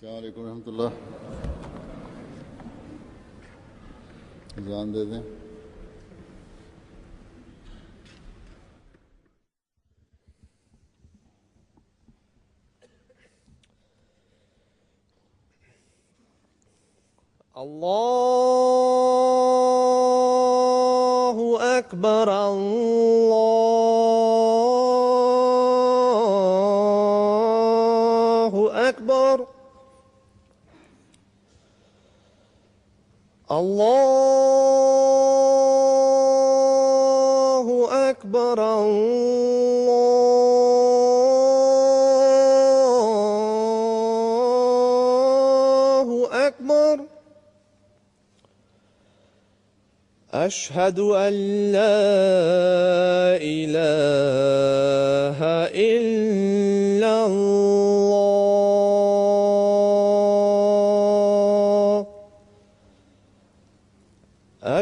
السلام علیکم ورحمۃ اللہ. اذان دے دیں. الله أكبر الله أكبر الله أكبر الله أكبر. أشهد أن لا إله إلا الله.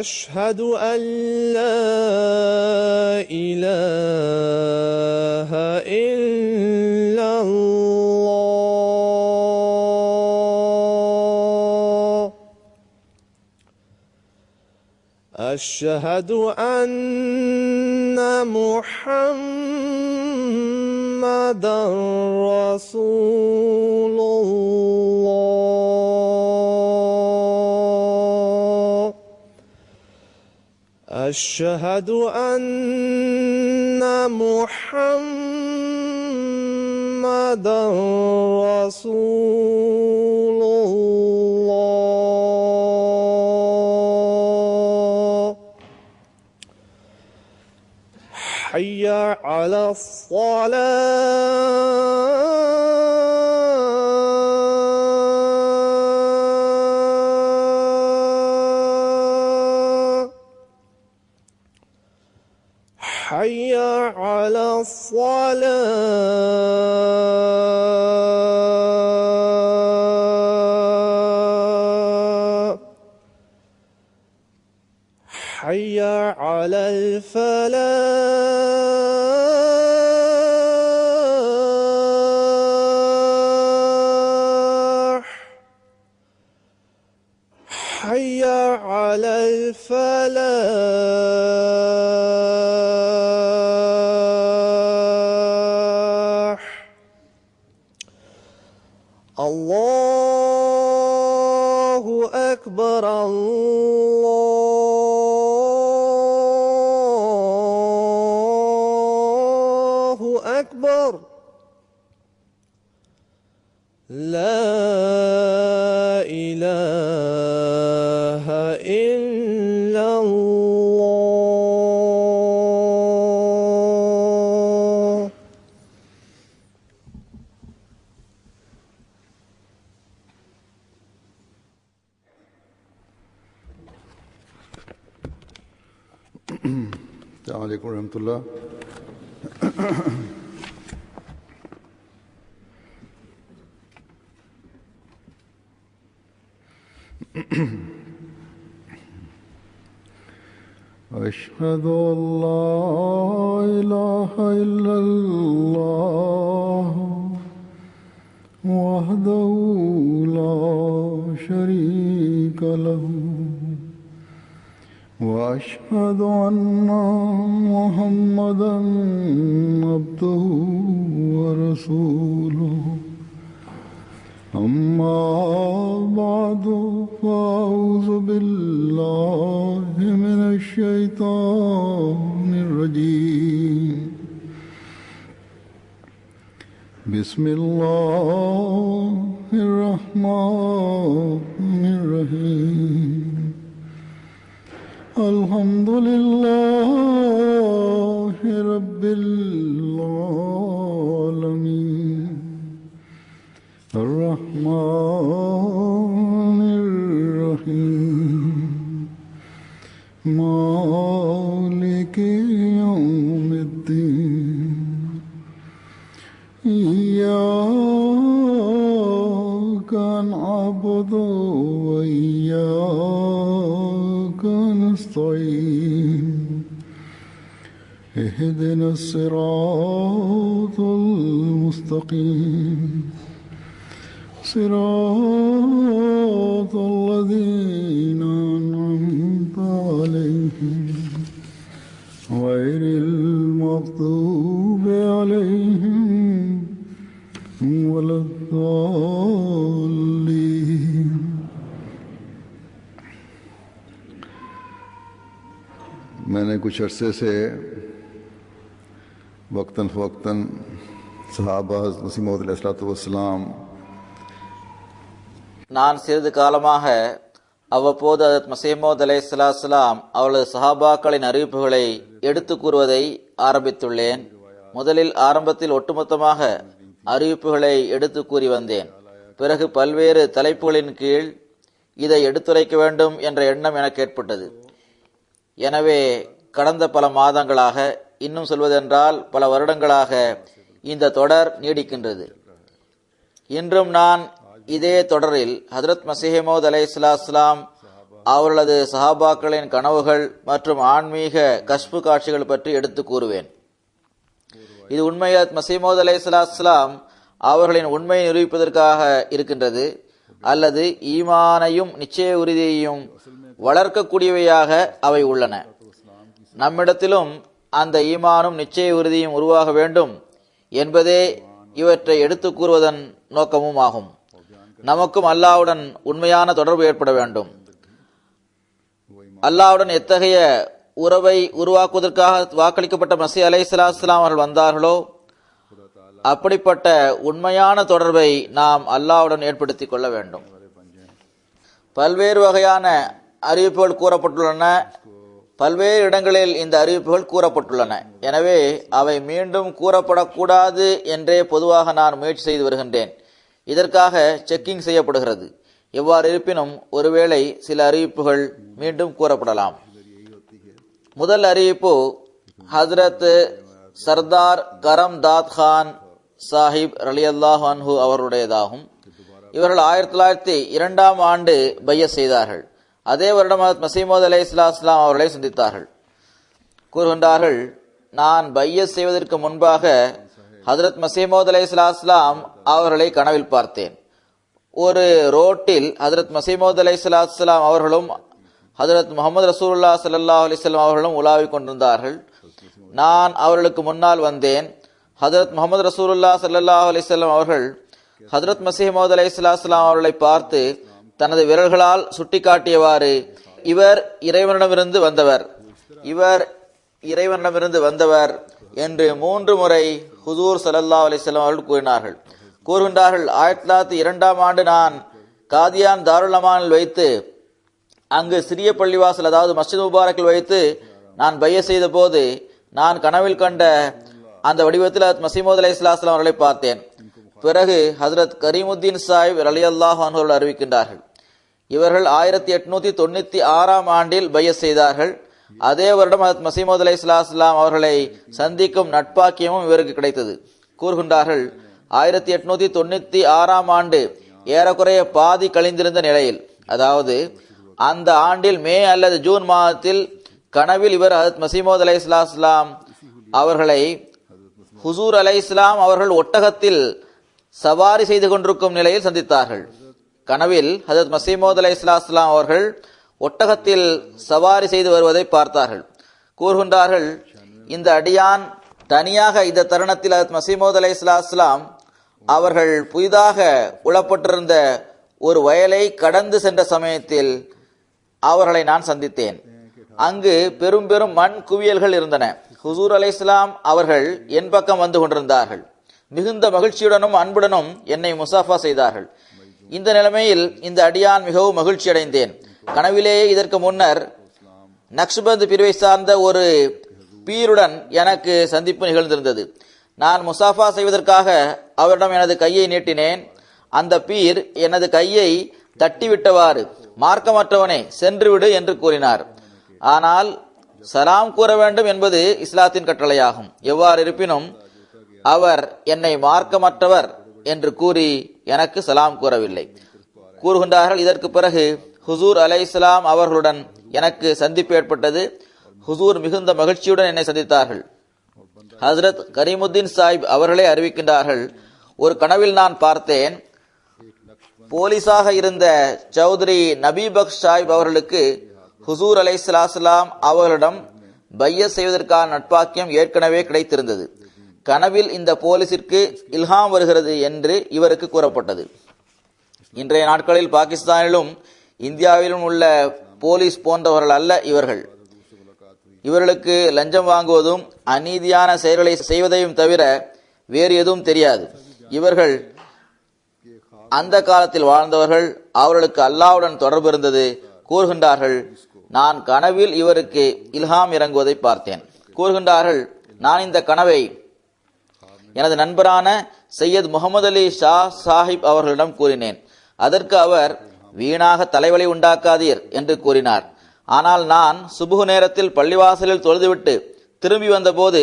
أشهد أن لا إله إلا الله. أشهد أن محمدًا رسول الله. أشهد أن محمدًا رسول الله. حي على الصلاة. حي على الصلاة. حي على الفلاح. حي على الفلاح. الله أكبر الله أكبر. لا إله إلا الله. السلام علیکم ورحمۃ اللہ. أشهد أن لا إله إلا الله وحده لا شريك له وأشهد أن محمدًا عبده ورسوله. أما بعد فأعوذ بالله من الشيطان الرجيم. بسم الله الرحمن الرحيم. الحمد لله رب العالمين. الرحمن الرحيم. مالك يوم الدين. إياك نعبد وإياك نستعين. اهدنا الصراط المستقيم. صراط الذين أنعمت عليهم غير المغضوب عليهم ولا الضالين. मैंने कुछ अरसे से वक्तन फ़वक्तन सहाबा मसीह मौद अलैहिस्सलाम நான் சிறிது காலமாக அவ்வப்போது ஹஜ்ரத் மஸீஹ் மவ்ஊத் அலைஹிஸ்ஸலாம் அவளது சஹாபாக்களின் அறிவிப்புகளை எடுத்து கூறுவதை ஆரம்பித்துள்ளேன். முதலில் ஆரம்பத்தில் ஒட்டுமொத்தமாக அறிவிப்புகளை எடுத்து கூறி வந்தேன். பிறகு பல்வேறு தலைப்புகளின் கீழ் இதை எடுத்துரைக்க வேண்டும் என்ற எண்ணம் எனக்கு ஏற்பட்டது. எனவே கடந்த பல மாதங்களாக, இன்னும் சொல்வதென்றால் பல வருடங்களாக இந்த தொடர் நீடிக்கின்றது. இன்றும் நான் இதே தொடரில் ஹஜ்ரத் மஸீஹ் மவ்ஊத் அலைஹிஸ்ஸலாம் அவர்களது சஹாபாக்களின் கனவுகள் மற்றும் ஆன்மீக கஷ்பு காட்சிகள் பற்றி எடுத்து கூறுவேன். இது உண்மையில் மஸீஹ் மவ்ஊத் அலைஹிஸ்ஸலாம் அவர்களின் உண்மையை நிரூபிப்பதற்காக இருக்கின்றது, அல்லது ஈமானையும் நிச்சய உறுதியையும் வளர்க்கக்கூடியவையாக அவை உள்ளன. நம்மிடத்திலும் அந்த ஈமானும் நிச்சய உறுதியும் உருவாக வேண்டும் என்பதே இவற்றை எடுத்து கூறுவதன் நோக்கமும் ஆகும். நமக்கும் அல்லாஹ்வுடன் உண்மையான தொடர்பு ஏற்பட வேண்டும். அல்லாஹ்வுடன் எத்தகைய உறவை உருவாக்குவதற்காக வாக்களிக்கப்பட்ட மஸீஹ் அலைஹிஸ்ஸலாம் அவர்கள் வந்தார்களோ அப்படிப்பட்ட உண்மையான தொடர்பை நாம் அல்லாஹ்வுடன் ஏற்படுத்திக் கொள்ள வேண்டும். பல்வேறு வகையான அறிவிப்புகள் கூறப்பட்டுள்ளன. பல்வேறு இடங்களில் இந்த அறிவிப்புகள் கூறப்பட்டுள்ளன. எனவே அவை மீண்டும் கூறப்படக்கூடாது என்றே பொதுவாக நான் முயற்சி செய்து வருகின்றேன். இதற்காக செக்கிங் செய்யப்படுகிறது. எவ்வாறு இருப்பினும் ஒருவேளை சில அறிவிப்புகள் மீண்டும் கூறப்படலாம். முதல் அறிவிப்பு ஹஜ்ரத் சர்தார் கரம் தாத் கான் சாஹிப் ரலியல்லாஹு அன்ஹு அவருடையதாகும். இவர்கள் 1902ஆம் ஆண்டு பையத் செய்தார்கள். அதே வருடம் மஸீஹ் மவ்ஊத் அலைஹிஸ்ஸலாம் அவர்களை சந்தித்தார்கள். கூறுகின்றார்கள், நான் பையத் செய்வதற்கு முன்பாக ஹஜ்ரத் மஸீஹ் மவ்ஊத் அலைஹிஸ்ஸலாம் அவர்களை கனவில் பார்த்தேன். ஒரு ரோட்டில் ஹஜ்ரத் மஸீஹ் மவ்ஊத் அலைஹிஸ்ஸலாம் அவர்களும் ஹஜ்ரத் முஹம்மது ரசூலுல்லாஹ் ஸல்லல்லாஹு அலைஹி வஸல்லம் அவர்களும் உலாவிக் கொண்டிருந்தார்கள். நான் அவர்களுக்கு முன்னால் வந்தேன். ஹஜ்ரத் முஹம்மது ரசூலுல்லாஹ் ஸல்லல்லாஹு அலைஹி வஸல்லம் அவர்கள் ஹஜ்ரத் மஸீஹ் மவ்ஊத் அலைஹிஸ்ஸலாம் அவர்களை பார்த்து தனது விரல்களால் சுட்டிக்காட்டியவாறு, இவர் இறைவனிடமிருந்து வந்தவர், இவர் இறைவனிடமிருந்து வந்தவர் என்று 3 முறை ஹுசூர் ஸல்லல்லாஹு அலைஹி வஸல்லம் அவர்கள் கூறினார்கள். கூறுகின்றார்கள், 1902ஆம் ஆண்டு நான் காதியான் தாருல் அமானில் வைத்து, அங்கு சிறிய பள்ளிவாசல் அதாவது மஸ்ஜித் முபாரக்கில் வைத்து நான் பையத் செய்த போது நான் கனவில் கண்ட அந்த வடிவத்தில் ஹஜ்ரத் மஸீஹ் மவ்ஊத் அலைஹிஸ்ஸலாம் அவர்களை பார்த்தேன். பிறகு ஹஜ்ரத் கரீமுத்தீன் சாஹிப் ரலியல்லாஹு அன்ஹு அவர்கள் அறிவிக்கின்றார்கள், இவர்கள் 1896ஆம் ஆண்டில் பையத் செய்தார்கள். அதே வருடம் ஹஜ்ரத் மஸீஹ் மவ்ஊத் அலைஹிஸ்ஸலாம் அவர்களை சந்திக்கும் நட்பாக்கியமும் இவருக்கு கிடைத்தது. கூறுகின்றார்கள், 1896ஆம் ஆண்டு ஏறக்குறைய பாதி கழிந்திருந்த நிலையில், அதாவது அந்த ஆண்டில் மே அல்லது ஜூன் மாதத்தில் கனவில் இவர் ஹஜ்ரத் மஸீஹ் மவ்ஊத் அலைஹிஸ்ஸலாம் அவர்களை ஹுசூர் அலைஹிஸ்ஸலாம் அவர்கள் ஒட்டகத்தில் சவாரி செய்து கொண்டிருக்கும் நிலையில் சந்தித்தார்கள். கனவில் ஹஜ்ரத் மஸீஹ் மவ்ஊத் அலைஹிஸ்ஸலாம் அவர்கள் ஒட்டகத்தில் சவாரி செய்து வருவதை பார்த்தார்கள். கூறுகின்றார்கள், இந்த அடியான் தனியாக இந்த தருணத்தில் ஹஜ்ரத் மஸீஹ் மவ்ஊத் அலைஹிஸ்ஸலாம் அவர்கள் புதிதாக உளப்பட்டிருந்த ஒரு வயலை கடந்து சென்ற சமயத்தில் அவர்களை நான் சந்தித்தேன். அங்கு பெரும் பெரும் மண் குவியல்கள் இருந்தன. ஹுசூர் அலைஹிஸ்ஸலாம் அவர்கள் என் பக்கம் வந்து கொண்டிருந்தார்கள். மிகுந்த மகிழ்ச்சியுடனும் அன்புடனும் என்னை முசாஃபா செய்தார்கள். இந்த நிலைமையில் இந்த அடியான் மிகவும் மகிழ்ச்சி அடைந்தேன். கனவிலேயே இதற்கு முன்னர் நக்ஷ்பந்த் பிரிவை சார்ந்த ஒரு பீருடன் எனக்கு சந்திப்பு நிகழ்ந்திருந்தது. நான் முசாஃபா செய்வதற்காக அவரிடம் எனது கையை நீட்டினேன். அந்த பீர் எனது கையை தட்டிவிட்டவாறு, மார்க்கமற்றவனே சென்றுவிடு என்று கூறினார். ஆனால் சலாம் கூற வேண்டும் என்பது இஸ்லாத்தின் கட்டளையாகும். எவ்வாறு இருப்பினும் அவர் என்னை மார்க்கமற்றவர் என்று கூறி எனக்கு சலாம் கூறவில்லை. கூறுகின்றார்கள், இதற்கு பிறகு ஹுசூர் அலைஹிஸ்ஸலாம் அவர்களுடன் எனக்கு சந்திப்பு ஏற்பட்டது. ஹுசூர் மிகுந்த மகிழ்ச்சியுடன் என்னை சந்தித்தார்கள். ஹஜ்ரத் கரீமுத்தீன் சாஹிப் அவர்களே அறிவிக்கின்றார்கள், ஒரு கனவில் நான் பார்த்தேன், போலீஸாக இருந்த சௌத்ரி நபி பக்ஷ் சாஹிப் அவர்களுக்கு ஹுசூர் அலைஹிஸ்ஸலாம் அவர்களிடம் பையத் செய்வதற்கான நட்பாக்கியம் ஏற்கனவே கிடைத்திருந்தது. கனவில் இந்த போலீசிற்கு இல்ஹாம் வருகிறது என்று இவருக்கு கூறப்பட்டது. இன்றைய நாட்களில் பாகிஸ்தானிலும் இந்தியாவிலும் உள்ள போலீஸ் போன்றவர்கள் அல்ல இவர்கள். இவர்களுக்கு லஞ்சம் வாங்குவதும் அநீதியான செயல்களை செய்வதையும் தவிர வேறு எதுவும் தெரியாது. இவர்கள் அந்த காலத்தில் வாழ்ந்தவர்கள். அவர்களுக்கு அல்லாஹ்வுடன் தொடர்பு இருந்தது. கூறுகின்றார்கள், நான் கனவில் இவருக்கு இல்ஹாம் இறங்குவதை பார்த்தேன். கூறுகின்றார்கள், நான் இந்த கனவை எனது நண்பரான சையத் முகமது அலி ஷா சாஹிப் அவர்களிடம் கூறினேன். அதற்கு அவர், வீணாக தலைவலி உண்டாக்காதீர் என்று கூறினார். ஆனால் நான் சுபுஹ் நேரத்தில் பள்ளிவாசலில் தொழுதுவிட்டு திரும்பி வந்தபோது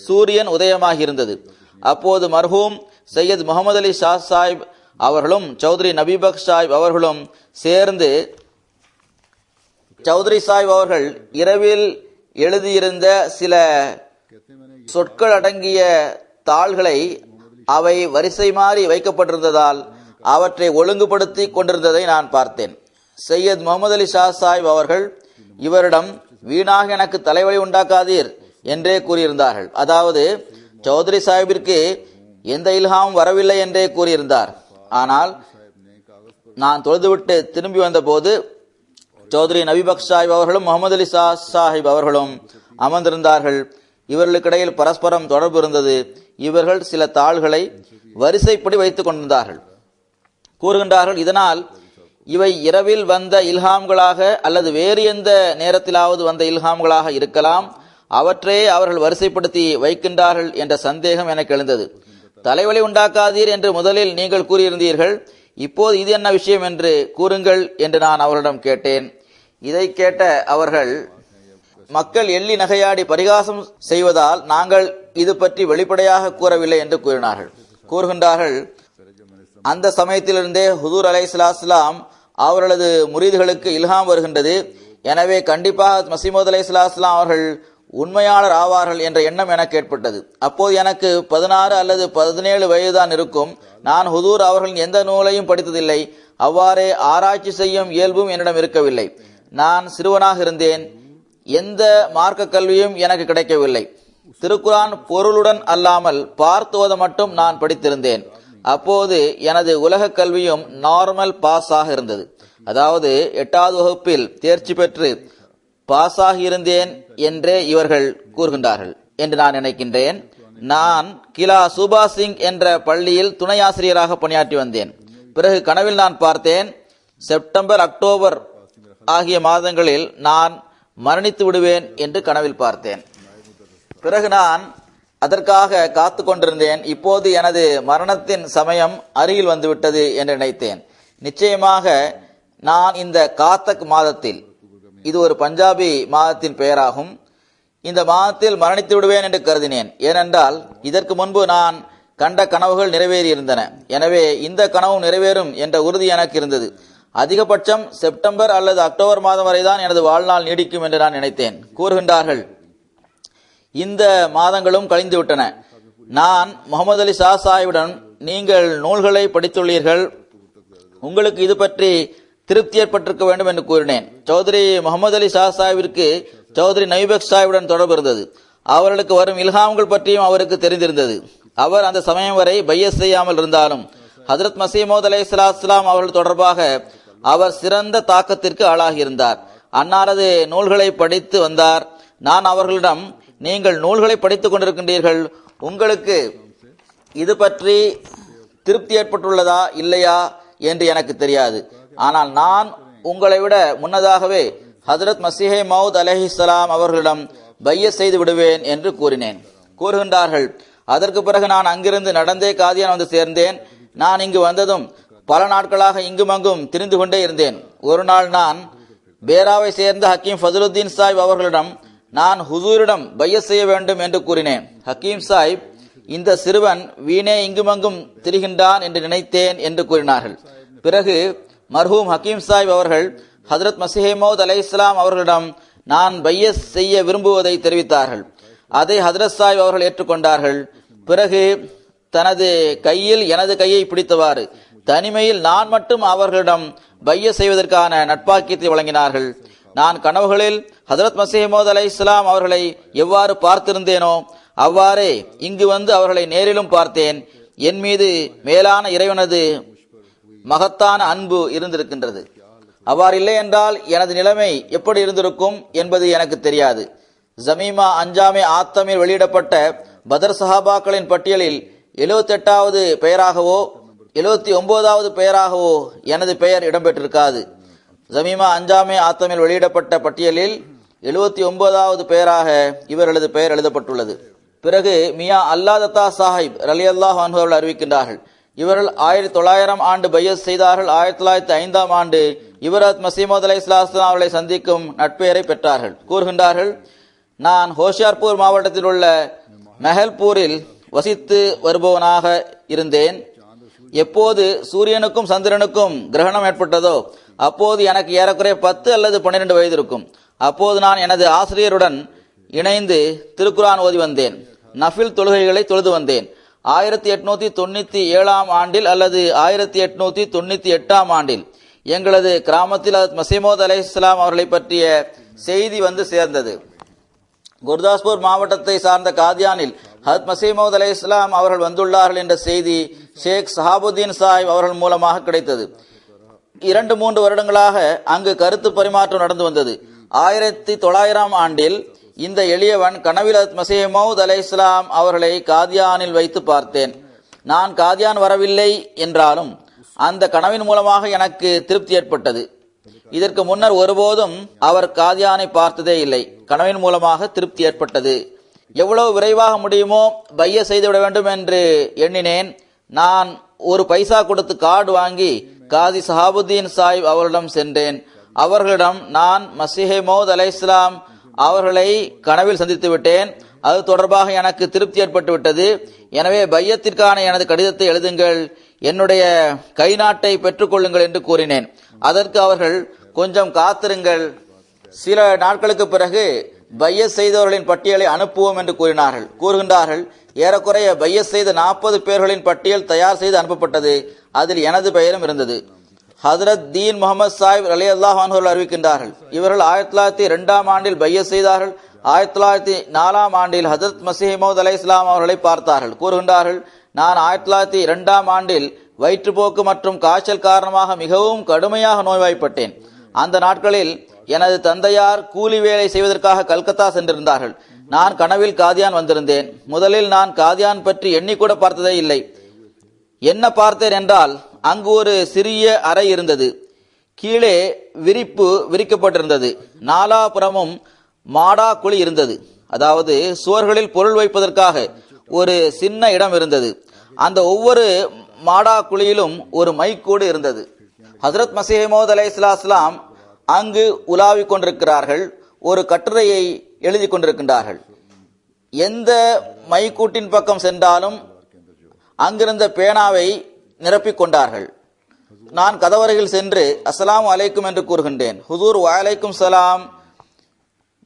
சூரியன் உதயமாகி இருந்தது. அப்போது மர்ஹூம் சையத் முகமது அலி ஷா சாஹிப் அவர்களும் சௌத்ரி நபி பக்ஷ் சாஹிப் அவர்களும் சேர்ந்து சௌத்ரி சாஹிப் அவர்கள் இரவில் எழுதியிருந்த சில சொற்கள் அடங்கிய தாள்களை அவை வரிசை மாறி வைக்கப்பட்டிருந்ததால் அவற்றை ஒழுங்குபடுத்தி கொண்டிருந்ததை நான் பார்த்தேன். சையத் முகமது அலி ஷா சாஹிப் அவர்கள் இவரிடம், வீணாக எனக்கு தலைவலி உண்டாக்காதீர் என்றே கூறியிருந்தார்கள். அதாவது சௌத்ரி சாஹிப்பிற்கு எந்த இல்ஹாமும் வரவில்லை என்றே கூறியிருந்தார். ஆனால் நான் தொழுதுவிட்டு திரும்பி வந்தபோது சௌத்ரி நபி பக்ஷ் சாஹிப் அவர்களும் முகமது அலி ஷா சாஹிப் அவர்களும் அமர்ந்திருந்தார்கள். இவர்களுக்கிடையில் பரஸ்பரம் தொடர்பு இருந்தது. இவர்கள் சில தாள்களை வரிசைப்படி வைத்துக் கொண்டிருந்தார்கள். கூறுகின்றார்கள், இதனால் இவை இரவில் வந்த இல்ஹாம்களாக அல்லது வேறு எந்த நேரத்திலாவது வந்த இல்ஹாம்களாக இருக்கலாம். அவற்றை அவர்கள் வரிசைப்படுத்தி வைக்கின்றார்கள் என்ற சந்தேகம் எனக்கு எழுந்தது. தலைவலி உண்டாக்காதீர் என்று முதலில் நீங்கள் கூறியிருந்தீர்கள். இப்போது இது என்ன விஷயம் என்று கூறுங்கள் என்று நான் அவர்களிடம் கேட்டேன். இதை கேட்ட அவர்கள், மக்கள் எள்ளி நகையாடி பரிகாசம் செய்வதால் நாங்கள் இது பற்றி வெளிப்படையாக கூறவில்லை என்று கூறினார்கள். கூறுகின்றார்கள், அந்த சமயத்திலிருந்தே ஹுசூர் அலைஹிஸ்ஸலாம் அவர்களது முரீதுகளுக்கு இல்ஹாம் வருகின்றது. எனவே கண்டிப்பாக மஸீஹ் அலைஹிஸ்ஸலாம் அவர்கள் உண்மையாளர் ஆவார்கள் என்ற எண்ணம் எனக்கு ஏற்பட்டது. அப்போது எனக்கு 16 அல்லது 17 வயதுதான் இருக்கும். நான் ஹுசூர் அவர்களின் எந்த நூலையும் படித்ததில்லை. அவ்வாறே ஆராய்ச்சி செய்யும் இயல்பும் என்னிடம் இருக்கவில்லை. நான் சிறுவனாக இருந்தேன். எந்த மார்க்க கல்வியும் எனக்கு கிடைக்கவில்லை. திருக்குரான் பொருளுடன் அல்லாமல் பார்த்தோத மட்டும் நான் படித்திருந்தேன். அப்போது எனது உலக கல்வியும் நார்மல் பாஸ் ஆக இருந்தது. அதாவது 8வது வகுப்பில் தேர்ச்சி பெற்று பாஸ் ஆகி இருந்தேன் என்றே இவர்கள் கூறுகின்றார்கள் என்று நான் நினைக்கின்றேன். நான் கிலா சூபா சிங் என்ற பள்ளியில் துணை ஆசிரியராக பணியாற்றி வந்தேன். பிறகு கனவில் நான் பார்த்தேன், செப்டம்பர் அக்டோபர் ஆகிய மாதங்களில் நான் மரணித்து விடுவேன் என்று கனவில் பார்த்தேன். பிறகு நான் அதற்காக காத்து கொண்டிருந்தேன். இப்போது எனது மரணத்தின் சமயம் அருகில் வந்துவிட்டது என்று நினைத்தேன். நிச்சயமாக நான் இந்த காத்தக் மாதத்தில், இது ஒரு பஞ்சாபி மாதத்தின் பெயராகும், இந்த மாதத்தில் மரணித்து விடுவேன் என்று கருதினேன். ஏனென்றால் இதற்கு முன்பு நான் கண்ட கனவுகள் நிறைவேறியிருந்தன. எனவே இந்த கனவும் நிறைவேறும் என்ற உறுதி எனக்கு இருந்தது. அதிகபட்சம் செப்டம்பர் அல்லது அக்டோபர் மாதம் வரைதான் எனது வாழ்நாள் நீடிக்கும் என்று நான் நினைத்தேன். கூறுகின்றார்கள், இந்த மாதங்களும் கழிந்து விட்டன. நான் முகமது அலி ஷா சாஹிபிடம், நீங்கள் நூல்களை படித்துள்ளீர்கள், உங்களுக்கு இது பற்றி திருப்தி ஏற்பட்டிருக்க வேண்டும் என்று கூறினேன். சௌத்ரி முகமது அலி ஷா சாஹிபிற்கு சௌத்ரி நபி பக்ஷ் சாஹிபுடன் தொடர்பு இருந்தது. அவர்களுக்கு வரும் இல்ஹாம்கள் பற்றியும் அவருக்கு தெரிந்திருந்தது. அவர் அந்த சமயம் வரை பையத் செய்யாமல் இருந்தாலும் ஹஜ்ரத் மஸீஹ் மவ்ஊத் அலைஹிஸ்ஸலாம் அவர்கள் தொடர்பாக அவர் சிறந்த தாக்கத்திற்கு ஆளாகியிருந்தார். அன்னாரது நூல்களை படித்து வந்தார். நான் அவர்களிடம், நீங்கள் நூல்களை படித்துக் கொண்டிருக்கின்றீர்கள், உங்களுக்கு இது பற்றி திருப்தி ஏற்பட்டுள்ளதா இல்லையா என்று எனக்கு தெரியாது. ஆனால் நான் உங்களை விட முன்னதாகவே ஹஜ்ரத் மஸீஹ் மவ்ஊத் அலைஹிஸ்ஸலாம் அவர்களிடம் பையத் செய்து விடுவேன் என்று கூறினேன். கூறுகின்றார்கள், அதற்கு பிறகு நான் அங்கிருந்து நடந்தே காதியான் வந்து சேர்ந்தேன். நான் இங்கு வந்ததும் பல நாட்களாக இங்குமங்கும் திரிந்து கொண்டே இருந்தேன். ஒரு நாள் நான் பேராவை சேர்ந்த ஹக்கீம் ஃபதுலுத்தீன் சாஹிப் அவர்களிடம், நான் ஹுசூரிடம் பையத் செய்ய வேண்டும் என்று கூறினேன். ஹக்கீம் சாஹிப், இந்த சிறுவன் வீணே இங்குமங்கும் திரிகின்றான் என்று நினைத்தேன் என்று கூறினார்கள். பிறகு மர்ஹூம் ஹக்கீம் சாஹிப் அவர்கள் ஹஜ்ரத் மஸீஹ் மவ்ஊத் அலைஹிஸ்ஸலாம் அவர்களிடம் நான் பையத் செய்ய விரும்புவதை தெரிவித்தார்கள். அதை ஹஜ்ரத் சாஹிப் அவர்கள் ஏற்றுக்கொண்டார்கள். பிறகு தனது கையில் எனது கையை பிடித்தவாறு, தனிமையில் நான் மட்டும் அவர்களிடம் பைய செய்வதற்கான நட்பாக்கியத்தை வழங்கினார்கள். நான் கனவுகளில் ஹஜ்ரத் மஸீஹ் மவ்ஊத் அலைஹிஸ்ஸலாம் அவர்களை எவ்வாறு பார்த்திருந்தேனோ அவ்வாறே இங்கு வந்து அவர்களை நேரிலும் பார்த்தேன். என் மீது மேலான இறைவனது மகத்தான அன்பு இருந்திருக்கின்றது. அவ்வாறு இல்லை என்றால் எனது நிலைமை எப்படி இருந்திருக்கும் என்பது எனக்கு தெரியாது. ஜமீமா அஞ்சாமே ஆத்தமில் வெளியிடப்பட்ட பதர் சஹாபாக்களின் பட்டியலில் 78வது பெயராகவோ 79வது பெயராகவோ எனது பெயர் இடம்பெற்றிருக்காது. ஜமீமா அஞ்சாமே ஆத்தமில் வெளியிடப்பட்ட பட்டியலில் 79வது பெயராக இவர்களது பெயர் எழுதப்பட்டுள்ளது. பிறகு மியா அல்லாதத்தா சாஹிப் ரலியல்லாஹு அன்ஹு அவர்கள் அறிவிக்கின்றார்கள், இவர்கள் 1900 ஆண்டு பையத் செய்தார்கள். 1905 ஆண்டு இவரத் மஸீஹ் மவ்ஊத் அலைஹிஸ்ஸலாம் அவர்களை சந்திக்கும் நட்பெயரை பெற்றார்கள். கூறுகின்றார்கள், நான் ஹோஷியார்பூர் மாவட்டத்தில் உள்ள மெஹல்பூரில் வசித்து வருபவனாக இருந்தேன். எப்போது சூரியனுக்கும் சந்திரனுக்கும் கிரகணம் ஏற்பட்டதோ அப்போது எனக்கு ஏறக்குறைய 10 அல்லது 12 வயது இருக்கும். அப்போது நான் எனது ஆசிரியருடன் இணைந்து திருக்குரான் ஓதி வந்தேன். நஃபில் தொழுகைகளை தொழுது வந்தேன். 1897 ஆண்டில் அல்லது 1898 ஆண்டில் எங்களது கிராமத்தில் மஸீஹ் மவ்ஊத் அலைஹிஸ்ஸலாம் அவர்களை பற்றிய செய்தி வந்து சேர்ந்தது. குர்தாஸ்பூர் மாவட்டத்தை சார்ந்த காதியானில் ஹஜ்ரத் மஸீஹ் மவ்ஊத் அலைஹிஸ்ஸலாம் அவர்கள் வந்துள்ளார்கள் என்ற செய்தி ஷேக் சஹாபுத்தீன் சாஹிப் அவர்கள் மூலமாக கிடைத்தது. 2-3 வருடங்களாக அங்கு கருத்து பரிமாற்றம் நடந்து வந்தது. 1900 ஆண்டில் இந்த எளியவன் கனவில் ஹஜ்ரத் மஸீஹ் மவ்ஊத் அலைஹிஸ்ஸலாம் அவர்களை காதியானில் வைத்து பார்த்தேன். நான் காதியான் வரவில்லை என்றாலும் அந்த கனவின் மூலமாக எனக்கு திருப்தி ஏற்பட்டது. இதற்கு முன்னர் ஒருபோதும் அவர் காதியானை பார்த்ததே இல்லை. கனவின் மூலமாக திருப்தி ஏற்பட்டது. எவ்வளவு விரைவாக முடியுமோ பைய செய்துவிட வேண்டும் என்று எண்ணினேன். நான் ஒரு பைசா கொடுத்து கார்டு வாங்கி காதி சஹாபுத்தீன் சாஹிப் அவர்களிடம் சென்றேன். அவர்களிடம் நான் மஸீஹ் மவ்ஊத் அலைஹிஸ்ஸலாம் அவர்களை கனவில் சந்தித்து விட்டேன், அது தொடர்பாக எனக்கு திருப்தி ஏற்பட்டு விட்டது, எனவே பையத்திற்கான எனது கடிதத்தை எழுதுங்கள், என்னுடைய கை நாட்டை பெற்றுக்கொள்ளுங்கள் என்று கூறினேன். அதற்கு அவர்கள் கொஞ்சம் காத்திருங்கள், சில நாட்களுக்கு பிறகு பையத் செய்தவர்களின் பட்டியலை அனுப்புவோம் என்று கூறுகின்றார்கள். ஏறக்குறைய பையத் செய்த 40 பேர்களின் பட்டியல் தயார் செய்து அனுப்பப்பட்டது. அதில் எனது பெயரும் இருந்தது. ஹஜ்ரத் தீன் முகமது சாஹிப் ரலியல்லாஹு அன்ஹு அறிவிக்கின்றார்கள், இவர்கள் 1902 ஆண்டில் பையத் செய்தார்கள். 1904 ஆண்டில் ஹஜ்ரத் மஸீஹ் மவ்ஊத் அலைஹிஸ்ஸலாம் அவர்களை பார்த்தார்கள். கூறுகின்றார்கள், நான் 1902 ஆண்டில் வயிற்றுப்போக்கு மற்றும் காய்ச்சல் காரணமாக மிகவும் கடுமையாக நோய்வாய்ப்பட்டேன். அந்த நாட்களில் எனது தந்தையார் கூலி வேலை செய்வதற்காக கல்கத்தா சென்றிருந்தார்கள். நான் கனவில் காதியான் வந்திருந்தேன். முதலில் நான் காதியான் பற்றி எண்ணிக்கூட பார்த்ததே இல்லை. என்ன பார்த்தேன் என்றால், அங்கு ஒரு சிறிய அறை இருந்தது. கீழே விரிப்பு விரிக்கப்பட்டிருந்தது. நாலாபுறமும் மாடா குழி இருந்தது. அதாவது சுவர்களில் பொருள் வைப்பதற்காக ஒரு சின்ன இடம் இருந்தது. அந்த ஒவ்வொரு மாடா குழியிலும் ஒரு மைக்கூடு இருந்தது. ஹஜ்ரத் மஸீஹ் மவ்ஊத் அலைஹிஸ்ஸலாம் அங்கு உலாவிக் கொண்டிருக்கிறார்கள். ஒரு கட்டுரையை எழுதி கொண்டிருக்கின்றார்கள். எந்த மைக்கூட்டின் பக்கம் சென்றாலும் அங்கிருந்த பேனாவை நிரப்பிக் கொண்டார்கள். நான் கதவரையில் சென்று அஸ்ஸலாமு அலைக்கும் என்று கூறுகின்றேன். ஹுசூர் வலைக்கும் சலாம்,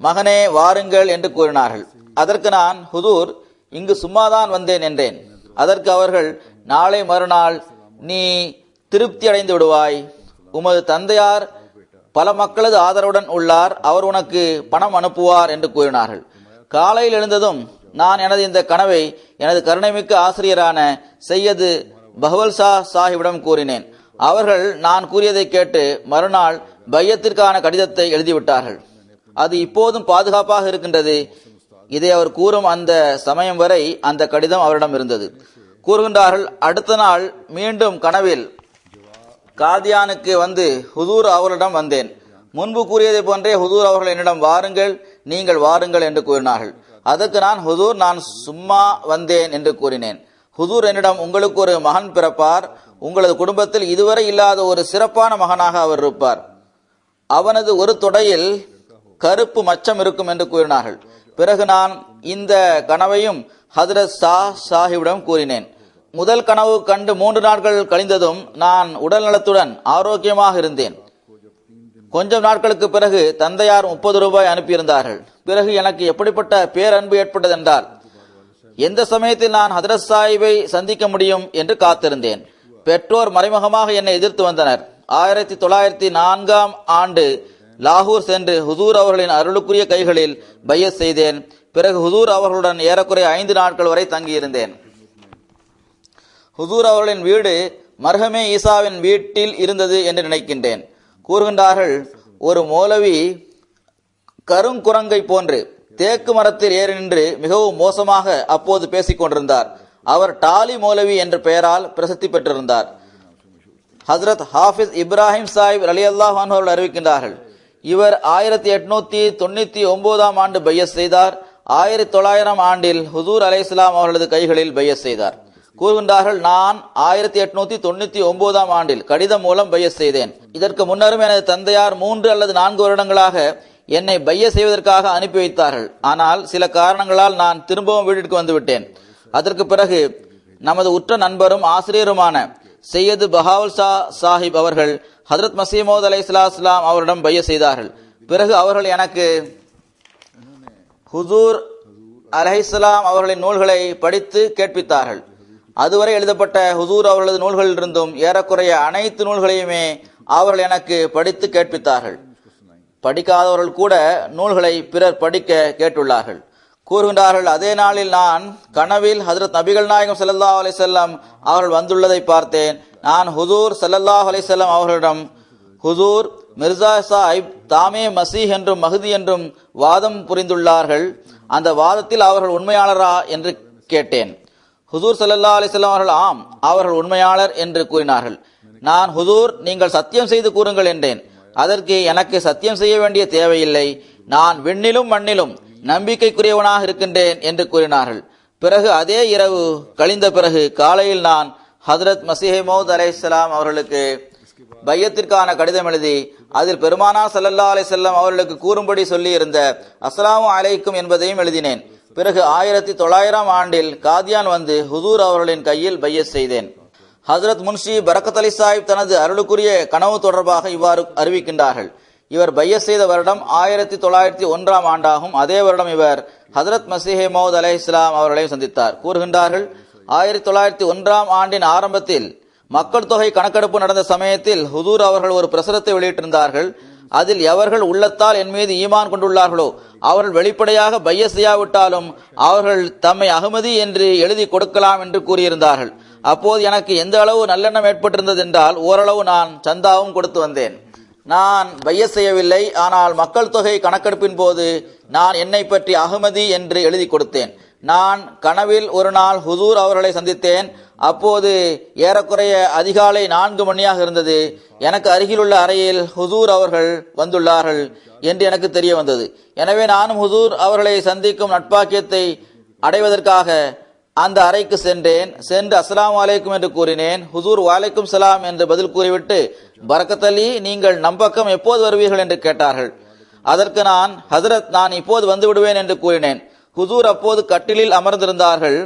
மகனே வாருங்கள் என்று கூறினார்கள். அதற்கு நான், ஹுசூர் இங்கு சும்மாதான் வந்தேன் என்றேன். அதற்கு அவர்கள், நாளை மறுநாள் நீ திருப்தி அடைந்து விடுவாய், உமது தந்தையார் பல மக்களது ஆதரவுடன் உள்ளார், அவர் உனக்கு பணம் அனுப்புவார் என்று கூறினார்கள். காலையில் எழுந்ததும் நான் எனது இந்த கனவை எனது கருணைமிக்க ஆசிரியரான சையது பஹ்வல் ஷா சாஹிபிடம் கூறினேன். அவர்கள் நான் கூறியதை கேட்டு மறுநாள் பையத்திற்கான கடிதத்தை எழுதிவிட்டார்கள். அது இப்போதும் பாதுகாப்பாக இருக்கின்றது. இதை அவர் கூறும் அந்த சமயம் வரை அந்த கடிதம் அவரிடம் இருந்தது. கூறுகின்றார்கள், அடுத்த நாள் மீண்டும் கனவில் காதியானுக்கு வந்து ஹுசூர் அவர்களிடம் வந்தேன். முன்பு கூறியதை போன்றே ஹுசூர் அவர்கள் என்னிடம் வாருங்கள், நீங்கள் வாருங்கள் என்று கூறினார்கள். அதற்கு நான், ஹுசூர் நான் சும்மா வந்தேன் என்று கூறினேன். ஹுசூர் என்னிடம், உங்களுக்கு ஒரு மகன் பிறப்பார், உங்களது குடும்பத்தில் இதுவரை இல்லாத ஒரு சிறப்பான மகனாக அவர் இருப்பார், அவனது ஒரு தொடையில் கருப்பு மச்சம் இருக்கும் என்று கூறினார்கள். பிறகு நான் இந்த கனவையும் ஹஜ்ரத் சாஹிபிடம் கூறினேன். முதல் கனவு கண்டு 3 நாட்கள் கழிந்ததும் நான் உடல் நலத்துடன் ஆரோக்கியமாக இருந்தேன். கொஞ்சம் நாட்களுக்கு பிறகு தந்தையார் 30 ரூபாய் அனுப்பியிருந்தார்கள். பிறகு எனக்கு எப்படிப்பட்ட பேரன்பு ஏற்பட்டது என்றால், எந்த சமயத்தில் நான் ஹஜ்ரத் சாஹிபை சந்திக்க முடியும் என்று காத்திருந்தேன். பெற்றோர் மறைமுகமாக என்னை எதிர்த்து வந்தனர். 1904ஆம் ஆண்டு லாகூர் சென்று ஹுசூர் அவர்களின் அருளுக்குரிய கைகளில் பையத் செய்தேன். பிறகு ஹுசூர் அவர்களுடன் ஏறக்குறைய 5 நாட்கள் வரை தங்கியிருந்தேன். ஹுசூர் அவர்களின் வீடு மர்ஹமே ஈசாவின் வீட்டில் இருந்தது என்று நினைக்கின்றேன். கூறுகின்றார்கள், ஒரு மௌலவி கருங்குரங்கை போன்று தேக்கு மரத்தில் ஏறி நின்று மிகவும் மோசமாக அப்போது பேசிக் கொண்டிருந்தார். அவர் டாலி மௌலவி என்ற பெயரால் பிரசித்தி பெற்றிருந்தார். ஹசரத் ஹாஃபிஸ் இப்ராஹிம் சாஹிப் ரலியல்லாஹு அன்ஹு அவர்கள் அறிவிக்கின்றார்கள், இவர் 1899ஆம் ஆண்டு பையத் செய்தார். 1900ஆம் ஆண்டில் ஹுசூர் அலைஹிஸ்ஸலாம் அவர்களது கைகளில் பையத் செய்தார். கூறுகின்றார்கள், நான் 1899ஆம் ஆண்டில் கடிதம் மூலம் பையத் செய்தேன். இதற்கு முன்னரும் எனது தந்தையார் 3 அல்லது 4 வருடங்களாக என்னை பையத் செய்வதற்காக அனுப்பி வைத்தார்கள். ஆனால் சில காரணங்களால் நான் திரும்பவும் வீட்டிற்கு வந்துவிட்டேன். அதற்கு பிறகு நமது உற்ற நண்பரும் ஆசிரியருமான சையது பஹாவுல் ஷா சாஹிப் அவர்கள் ஹதரத் மஸீஹ் மவ்ஊத் அலைஹிஸ்ஸலாம் அவரிடம் பையத் செய்தார்கள். பிறகு அவர்கள் எனக்கு ஹுசூர் அலைஹிஸ்ஸலாம் அவர்களின் நூல்களை படித்து கேட்பித்தார்கள். அதுவரை எழுதப்பட்ட ஹுசூர் அவர்களது நூல்களிலிருந்தும் ஏறக்குறைய அனைத்து நூல்களையுமே அவர்கள் எனக்கு படித்து கேட்பித்தார்கள். படிக்காதவர்கள் கூட நூல்களை பிறர் படிக்க கேட்டுள்ளார்கள். கூறுகின்றார்கள், அதே நாளில் நான் கனவில் ஹஜ்ரத் நபிகள் நாயகம் ஸல்லல்லாஹு அலைஹி வஸல்லம் அவர்கள் வந்துள்ளதை பார்த்தேன். நான் ஹுசூர் ஸல்லல்லாஹு அலைஹி வஸல்லம் அவர்களிடம், ஹுசூர் மிர்சா சாஹிப் தாமே மசீஹ் என்றும் மஹ்தி என்றும் வாதம் புரிந்துள்ளார்கள், அந்த வாதத்தில் அவர்கள் உண்மையாளரா என்று கேட்டேன். ஹுசூர் ஸல்லல்லாஹு அலைஹி வஸல்லம் அவர்கள், ஆம், அவர்கள் உண்மையாளர் என்று கூறினார்கள். நான், ஹுசூர், நீங்கள் சத்தியம் செய்து கூறுங்கள் என்றேன். அதற்கு, எனக்கு சத்தியம் செய்ய வேண்டிய தேவையில்லை, நான் விண்ணிலும் மண்ணிலும் நம்பிக்கைக்குரியவனாக இருக்கின்றேன் என்று கூறினார்கள். பிறகு அதே இரவு கழிந்த பிறகு காலையில் நான் ஹஜ்ரத் மஸீஹ் மவ்ஊத் அலைஹிஸ்ஸலாம் அவர்களுக்கு பையத்திற்கான கடிதம் எழுதி அதில் பெருமானார் ஸல்லல்லாஹு அலைஹி வஸல்லம் அவர்களுக்கு கூறும்படி சொல்லி இருந்த அஸ்ஸலாமு அலைக்கும் என்பதையும் எழுதினேன். பிறகு 1900ஆம் ஆண்டில் காதியான் வந்து ஹுசூர் அவர்களின் கையில் பையத் செய்தேன். ஹஜ்ரத் முன்ஷி பரக்கத் அலி சாஹிப் தனது அருளுக்குரிய கனவு தொடர்பாக இவ்வாறு அறிவிக்கின்றார்கள், இவர் பையத் செய்த வருடம் 1901ஆம் ஆண்டாகும். அதே வருடம் இவர் ஹஜ்ரத் மஸீஹ் மவ்ஊத் அலைஹிஸ்ஸலாம் அவர்களை சந்தித்தார். கூறுகின்றார்கள், 1901ஆம் ஆண்டின் ஆரம்பத்தில் மக்கள் தொகை கணக்கெடுப்பு நடந்த சமயத்தில் ஹுசூர் அவர்கள் ஒரு பிரசுரத்தை வெளியிட்டிருந்தார்கள். அதில் எவர்கள் உள்ளத்தால் என் மீது ஈமான் கொண்டுள்ளார்களோ அவர்கள் வெளிப்படையாக பையத் செய்யாவிட்டாலும் அவர்கள் தம்மை அகமதி என்று எழுதி கொடுக்கலாம் என்று கூறியிருந்தார்கள். அப்போது எனக்கு எந்த அளவு நல்லெண்ணம் ஏற்பட்டிருந்தது என்றால், ஓரளவு நான் சந்தாவும் கொடுத்து வந்தேன். நான் பையத் செய்யவில்லை, ஆனால் மக்கள் தொகை கணக்கெடுப்பின் போது நான் என்னை பற்றி அகமதி என்று எழுதி கொடுத்தேன். நான் கனவில் ஒரு நாள் ஹுசூர் அவர்களை சந்தித்தேன். அப்போது ஏறக்குறைய அதிகாலை 4 மணியாக இருந்தது. எனக்கு அருகிலுள்ள அறையில் ஹுசூர் அவர்கள் வந்துள்ளார்கள் என்று எனக்கு தெரிய வந்தது. எனவே நானும் ஹுசூர் அவர்களை சந்திக்கும் நட்பாக்கியத்தை அடைவதற்காக அந்த அறைக்கு சென்றேன். சென்று அஸ்ஸலாமு அலைக்கும் என்று கூறினேன். ஹுசூர் வலைக்கும் சலாம் என்று பதில் கூறிவிட்டு, பரக்கத் அலி, நீங்கள் நம்பக்கம் எப்போது வருவீர்கள் என்று கேட்டார்கள். அதற்கு நான், ஹஜ்ரத், நான் இப்போது வந்து விடுவேன் என்று கூறினேன். ஹுசூர் அப்போது கட்டிலில் அமர்ந்திருந்தார்கள்.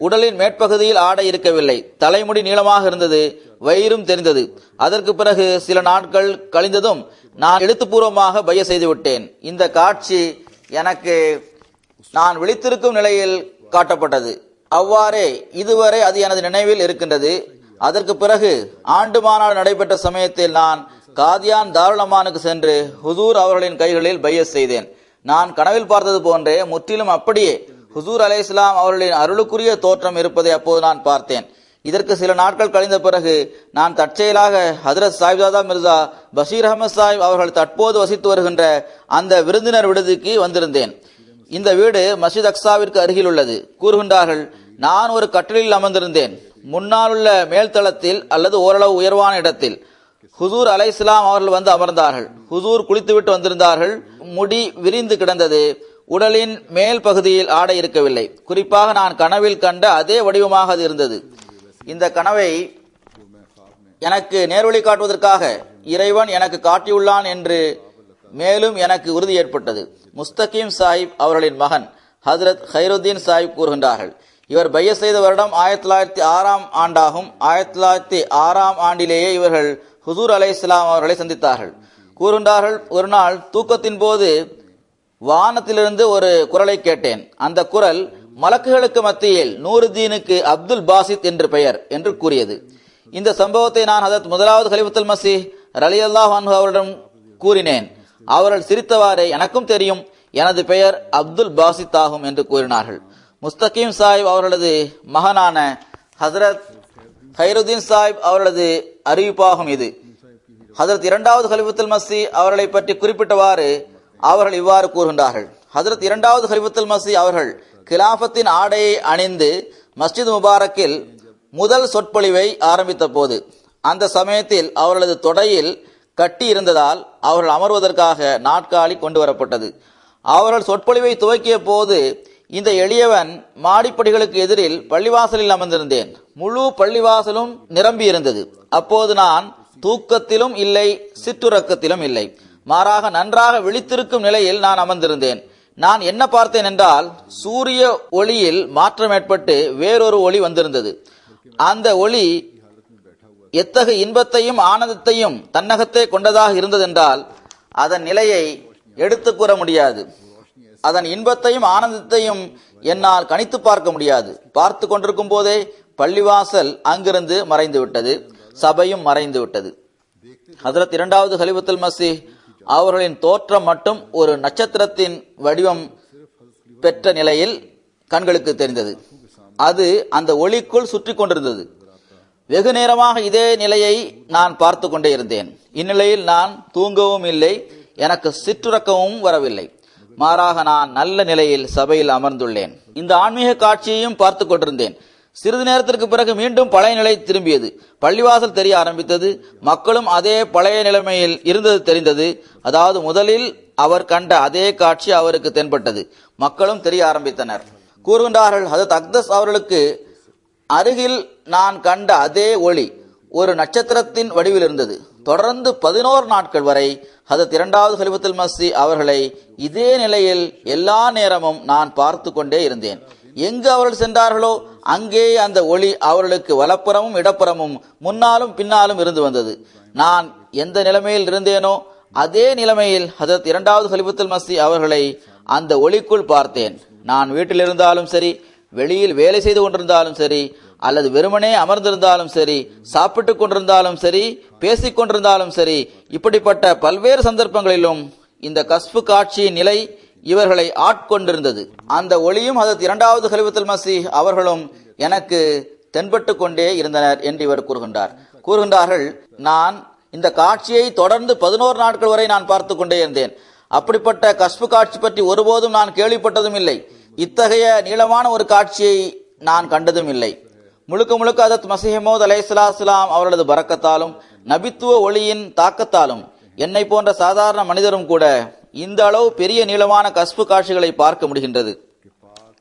உடலின் மேற்பகுதியில் ஆடை இருக்கவில்லை, தலைமுடி நீளமாக இருந்தது, வயிறும் தெரிந்தது. அதற்கு பிறகு சில நாட்கள் கழிந்ததும் நான் எழுத்துப்பூர்வமாக பையத் செய்து விட்டேன். இந்த காட்சி எனக்கு நான் விழித்திருக்கும் நிலையில் காட்டப்பட்டது. அவ்வாறே இதுவரை அது எனது நினைவில் இருக்கின்றது. அதற்கு பிறகு ஆண்டு மாநாடு நடைபெற்ற சமயத்தில் நான் காதியான் தாருல் அமானுக்கு சென்று ஹுசூர் அவர்களின் கைகளில் பையத் செய்தேன். நான் கனவில் பார்த்தது போன்றே முற்றிலும் அப்படியே ஹுசூர் அலைஹிஸ்ஸலாம் அவர்களின் அருளுக்குரிய தோற்றம் இருப்பதை அப்போது நான் பார்த்தேன். இதற்கு சில நாட்கள் கழிந்த பிறகு நான் தற்செயலாக ஹஜ்ரத் சாஹிப்ஜாதா மிர்சா பஷீர் அஹமத் சாஹிப் அவர்கள் தற்போது வசித்து வருகின்ற அந்த விருந்தினர் விடுதிக்கு வந்திருந்தேன். இந்த வீடு மஸ்ஜித் அக்ஸாவிற்கு அருகில் உள்ளது. கூறுகின்றார்கள், நான் ஒரு கட்டிலில் அமர்ந்திருந்தேன். முன்னால் உள்ள மேல்தளத்தில் அல்லது ஓரளவு உயர்வான இடத்தில் ஹுசூர் அலைஹிஸ்ஸலாம் அவர்கள் வந்து அமர்ந்தார்கள். ஹுசூர் குளித்துவிட்டு வந்திருந்தார்கள். முடி விரிந்து கிடந்தது. உடலின் மேல் பகுதியில் ஆடை இருக்கவில்லை. குறிப்பாக நான் கனவில் கண்ட அதே வடிவமாக அது இருந்தது. இந்த கனவை எனக்கு நேர்வழி காட்டுவதற்காக இறைவன் எனக்கு காட்டியுள்ளான் என்று மேலும் எனக்கு உறுதி ஏற்பட்டது. முஸ்தகீம் சாஹிப் அவர்களின் மகன் ஹஜ்ரத் ஹைருத்தீன் சாஹிப் கூறுகின்றார்கள், இவர் பையத் செய்த வருடம் 1906ஆம் ஆண்டாகும். 1906ஆம் ஆண்டிலேயே இவர்கள் ஹுசூர் அலைஹிஸ்ஸலாம் அவர்களை சந்தித்தார்கள். கூறுகின்றார்கள், ஒரு நாள் தூக்கத்தின் போது வானத்திலிருந்து ஒரு குரலை கேட்டேன். அந்த குரல் மலக்குகளுக்கு மத்தியில் நூருதீனுக்கு அப்துல் பாசித் என்று பெயர் என்று கூறியது. இந்த சம்பவத்தை நான் ஹதரத் முதலாவது கலிஃபத்துல் மஸீஹ் ரலியல்லாஹு அன்ஹு அவரிடம் கூறினேன். அவர்கள் சிரித்தவாறே, எனக்கும் தெரியும், எனது பெயர் அப்துல் பாசித் ஆகும் என்று கூறினார்கள். முஸ்தகீம் சாஹிப் அவர்களது மகனான ஹசரத் ஹைருதீன் சாஹிப் அவர்களது அறிவிப்பாகும் இது. ஹசரத் இரண்டாவது கலிஃபத்துல் மஸீஹ் அவர்களை பற்றி குறிப்பிட்டவாறு அவர்கள் இவ்வாறு கூறுகின்றார்கள். ஹசரத் இரண்டாவது கலிஃபத்துல் மஸீஹ் அவர்கள் கிலாஃபத்தின் ஆடையை அணிந்து மஸ்ஜித் முபாரக்கில் முதல் சொற்பொழிவை ஆரம்பித்த போது அந்த சமயத்தில் அவர்களது தொடையில் கட்டி இருந்ததால் அவர்கள் அமர்வதற்காக நாற்காலி கொண்டு வரப்பட்டது. அவர்கள் சொற்பொழிவை துவக்கிய போது இந்த எளியவன் மாடிப்படிகளுக்கு எதிரில் பள்ளிவாசலில் அமர்ந்திருந்தேன். முழு பள்ளிவாசலும் நிரம்பி இருந்தது. அப்போது நான் தூக்கத்திலும் இல்லை, சிற்றுறக்கத்திலும் இல்லை, மாறாக நன்றாக விழித்திருக்கும் நிலையில் நான் அமர்ந்திருந்தேன். நான் என்ன பார்த்தேன் என்றால், சூரிய ஒளியில் மாற்றம் ஏற்பட்டு வேறொரு ஒளி வந்திருந்தது. அந்த ஒளி எத்தகைய இன்பத்தையும் ஆனந்தத்தையும் தன்னகத்தே கொண்டதாக இருந்ததென்றால் அதன் நிலையை எடுத்து கூற முடியாது. அதன் இன்பத்தையும் ஆனந்தத்தையும் என்னால் கணித்து பார்க்க முடியாது. பார்த்து கொண்டிருக்கும் போதே பள்ளிவாசல் அங்கிருந்து மறைந்து விட்டது, சபையும் மறைந்து விட்டது. ஹஜ்ரத் இரண்டாவது கலிஃபத்துல் மஸீஹ் அவர்களின் தோற்றம் மட்டும் ஒரு நட்சத்திரத்தின் வடிவம் பெற்ற நிலையில் கண்களுக்கு தெரிந்தது. அது அந்த ஒளிக்குள் சுற்றி கொண்டிருந்தது. வெகு நேரமாக இதே நிலையை நான் பார்த்து கொண்டே இருந்தேன். இந்நிலையில் நான் தூங்கவும் இல்லை, எனக்கு சிற்றுறக்கமும் வரவில்லை. மாறாக நான் நல்ல நிலையில் சபையில் அமர்ந்துள்ளேன். இந்த ஆன்மீக காட்சியையும் பார்த்து கொண்டிருந்தேன். சிறிது நேரத்திற்கு பிறகு மீண்டும் பழைய நிலை திரும்பியது. பள்ளிவாசல் தெரிய ஆரம்பித்தது. மக்களும் அதே பழைய நிலைமையில் இருந்தது தெரிந்தது. அதாவது முதலில் அவர் கண்ட அதே காட்சி அவருக்கு தென்பட்டது. மக்களும் தெரிய ஆரம்பித்தனர். கூறுகின்றார்கள், ஹஜ்ரத் அக்தஸ் அவர்களுக்கு அருகில் நான் கண்ட அதே ஒளி ஒரு நட்சத்திரத்தின் வடிவில் இருந்தது. தொடர்ந்து 11 நாட்கள் வரை ஹஜ்ரத் இரண்டாவது கலிஃபத்துல் மஸீஹ் அவர்களை இதே நிலையில் எல்லா நேரமும் நான் பார்த்து கொண்டே இருந்தேன். எங்கு அவர்கள் சென்றார்களோ அங்கே அந்த ஒளி அவர்களுக்கு வலப்புறமும் இடப்புறமும் முன்னாலும் பின்னாலும் இருந்து வந்தது. நான் எந்த நிலைமையில் இருந்தேனோ அதே நிலைமையில் ஹஜ்ரத் இரண்டாவது கலிஃபத்துல் மஸீஹ் அவர்களை அந்த ஒளிக்குள் பார்த்தேன். நான் வீட்டில் இருந்தாலும் சரி, வெளியில் வேலை செய்து கொண்டிருந்தாலும் சரி, அல்லது வெறுமனே அமர்ந்திருந்தாலும் சரி, சாப்பிட்டுக் கொண்டிருந்தாலும் சரி, பேசிக் கொண்டிருந்தாலும் சரி, இப்படிப்பட்ட பல்வேறு சந்தர்ப்பங்களிலும் இந்த கஸ்பு காட்சியின் நிலை இவர்களை ஆட்கொண்டிருந்தது. அந்த ஒளியும் ஹஜ்ரத் இரண்டாவது கலிஃபத்துல் மஸீஹ் அவர்களும் எனக்கு தென்பட்டு கொண்டே இருந்தனர் என்று இவர் கூறுகின்றார்கள். நான் இந்த காட்சியை தொடர்ந்து 11 நாட்கள் வரை நான் பார்த்து கொண்டே இருந்தேன். அப்படிப்பட்ட கஸ்பு காட்சி பற்றி ஒருபோதும் நான் கேள்விப்பட்டதும் இல்லை. இத்தகைய நீளமான ஒரு காட்சியை நான் கண்டதும் இல்லை. முழுக்க முழுக்க ஹஜ்ரத் மஸீஹ் மவ்ஊத் அலைஹிஸ்ஸலாம் அவர்களது பரக்கத்தாலும் நபித்துவ ஒளியின் தாக்கத்தாலும் என்னை போன்ற சாதாரண மனிதரும் கூட இந்த அளவு பெரிய நீளமான கஸ்பு காட்சிகளை பார்க்க முடிகின்றது.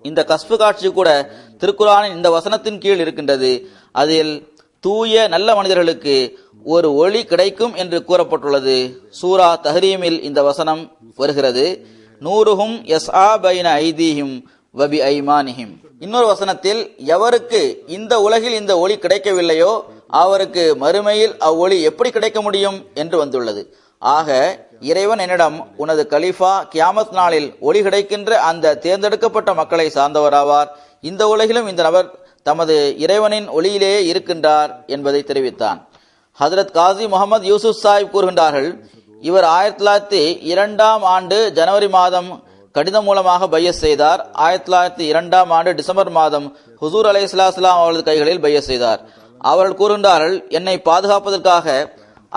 இந்த கஸ்பு காட்சி கூட திருக்குர்ஆனின் இந்த வசனத்தின் கீழ் இருக்கின்றது. அதில் தூய நல்ல மனிதர்களுக்கு ஒரு ஒளி கிடைக்கும் என்று கூறப்பட்டுள்ளது. சூரா தஹ்ரீமில் இந்த வசனம் வருகிறது. நூறுஹும் யஸ்ஆ பைன ஐதீஹிம் வபி ஐமானிஹிம். இன்னொரு வசனத்தில், எவருக்கு இந்த உலகில் இந்த ஒளி கிடைக்கவில்லையோ அவருக்கு மறுமையில் அவ்வொளி எப்படி கிடைக்க முடியும் என்று வந்துள்ளது. ஆக இறைவன் என்னிடம், உனது கலீஃபா கியாமத் நாளில் ஒளி கிடைக்கின்ற அந்த தேர்ந்தெடுக்கப்பட்ட மக்களை சார்ந்தவராவார். இந்த உலகிலும் இந்த நபர் தமது இறைவனின் ஒளியிலேயே இருக்கின்றார் என்பதை தெரிவித்தான். ஹஜ்ரத் காசி முகமது யூசுப் சாஹிப் கூறுகின்றார்கள், இவர் 1902ஆம் ஆண்டு ஜனவரி மாதம் கடிதம் மூலமாக பையத் செய்தார். 1902ஆம் ஆண்டு டிசம்பர் மாதம் ஹுசூர் அலைஹிஸ்ஸலாம் அவரது கைகளில் பையத் செய்தார். அவர்கள் கூறுகின்றார்கள், என்னை பாதுகாப்பதற்காக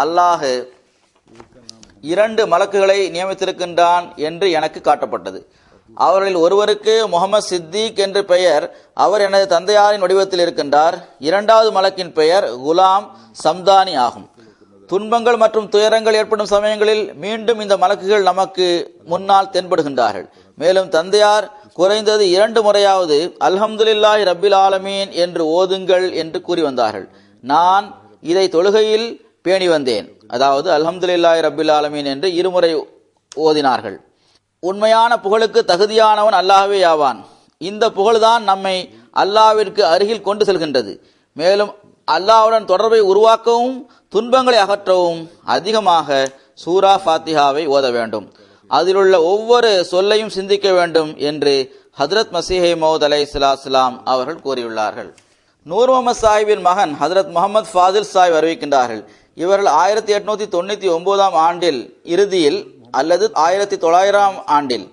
அல்லாஹ் 2 மலக்குகளை நியமித்திருக்கின்றான் என்று எனக்கு காட்டப்பட்டது. அவர்களில் ஒருவருக்கு முகமது சித்திக் என்று பெயர். அவர் எனது தந்தையாரின் வடிவத்தில் இருக்கின்றார். 2வது மலக்கின் பெயர் குலாம் சம்தானி ஆகும். துன்பங்கள் மற்றும் துயரங்கள் ஏற்படும் சமயங்களில் மீண்டும் இந்த மலக்குகள் நமக்கு முன்னால் தென்படுகின்றார்கள். மேலும் தந்தையார் குறைந்தது 2 முறையாவது அல்ஹம்துலில்லாஹி ரப்பில் ஆலமீன் என்று ஓதுங்கள் என்று கூறி வந்தார்கள். நான் இதை தொழுகையில் பேணி வந்தேன். அதாவது அல்ஹம்துலில்லாஹி ரப்பில் ஆலமீன் என்று 2 முறை ஓதினார்கள். உண்மையான புகழுக்கு தகுதியானவன் அல்லாஹ்வே ஆவான். இந்த புகழ்தான் நம்மை அல்லாஹ்விற்கு அருகில் கொண்டு செல்கின்றது. மேலும் அல்லாஹ்வுடன் தொடர்பை உருவாக்கவும் துன்பங்களை அகற்றவும் அதிகமாக சூரா ஃபாத்திஹாவை ஓத வேண்டும். அதிலுள்ள ஒவ்வொரு சொல்லையும் சிந்திக்க வேண்டும் என்று ஹஜ்ரத் மஸீஹ் மவ்ஊத் அலைஹிஸ்ஸலாம் அவர்கள் கூறியுள்ளார்கள். நூர் முகமது சாஹிபின் மகன் ஹஜரத் முகமது ஃபாசில் சாஹிப் அறிவிக்கின்றார்கள், இவர்கள் 1899 ஆண்டில் இறுதியில் அல்லது 1900 ஆண்டில்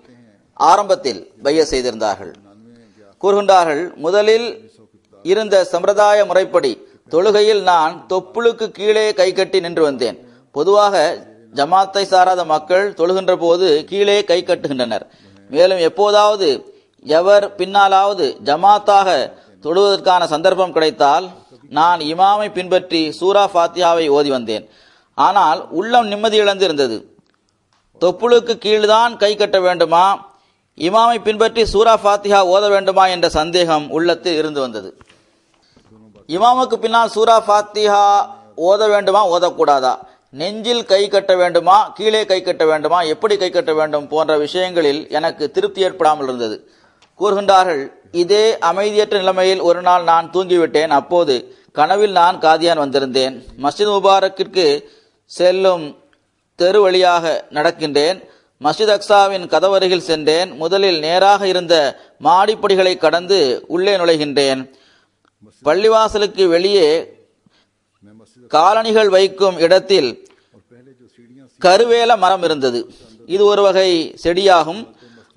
ஆரம்பத்தில் பைய செய்திருந்தார்கள். கூறுகின்றார்கள், முதலில் இருந்த சம்பிரதாய முறைப்படி தொழுகையில் நான் தொப்புளுக்கு கீழே கை கட்டி நின்று வந்தேன். பொதுவாக ஜமாத்தை சாராத மக்கள் தொழுகின்ற போது கீழே கை கட்டுகின்றனர். மேலும் எப்போதாவது எவர் பின்னாலாவது ஜமாத்தாக தொழுவதற்கான சந்தர்ப்பம் கிடைத்தால் நான் இமாமை பின்பற்றி சூரா ஃபாத்தியாவை ஓதி வந்தேன். ஆனால் உள்ளம் நிம்மதி இழந்து இருந்தது. தொப்புளுக்கு கீழ்தான் கை கட்ட வேண்டுமா, இமாமை பின்பற்றி சூரா ஃபாத்தியா ஓத வேண்டுமா என்ற சந்தேகம் உள்ளத்தில் இருந்து வந்தது. இமாமுக்கு பின்னால் சூரா ஃபாத்திஹா ஓத வேண்டுமா ஓதக்கூடாதா, நெஞ்சில் கை கட்ட வேண்டுமா கீழே கை கட்ட வேண்டுமா, எப்படி கை கட்ட வேண்டும் போன்ற விஷயங்களில் எனக்கு திருப்தி ஏற்படாமல் இருந்தது. கூறுகின்றார்கள், இதே அமைதியற்ற நிலைமையில் ஒரு நாள் நான் தூங்கிவிட்டேன். அப்போது கனவில் நான் காதியான் வந்திருந்தேன். மஸ்ஜித் முபாரக்கிற்கு செல்லும் தெரு வழியாக நடக்கின்றேன். மஸ்ஜித் அக்ஸாவின் கதவருகில் சென்றேன். முதலில் நேராக இருந்த மாடிப்படிகளை கடந்து உள்ளே நுழைகின்றேன். பள்ளிவாசலுக்கு வெளியே காலணிகள் வைக்கும் இடத்தில் கருவேல மரம் இருந்தது. இது ஒரு வகை செடியாகும்.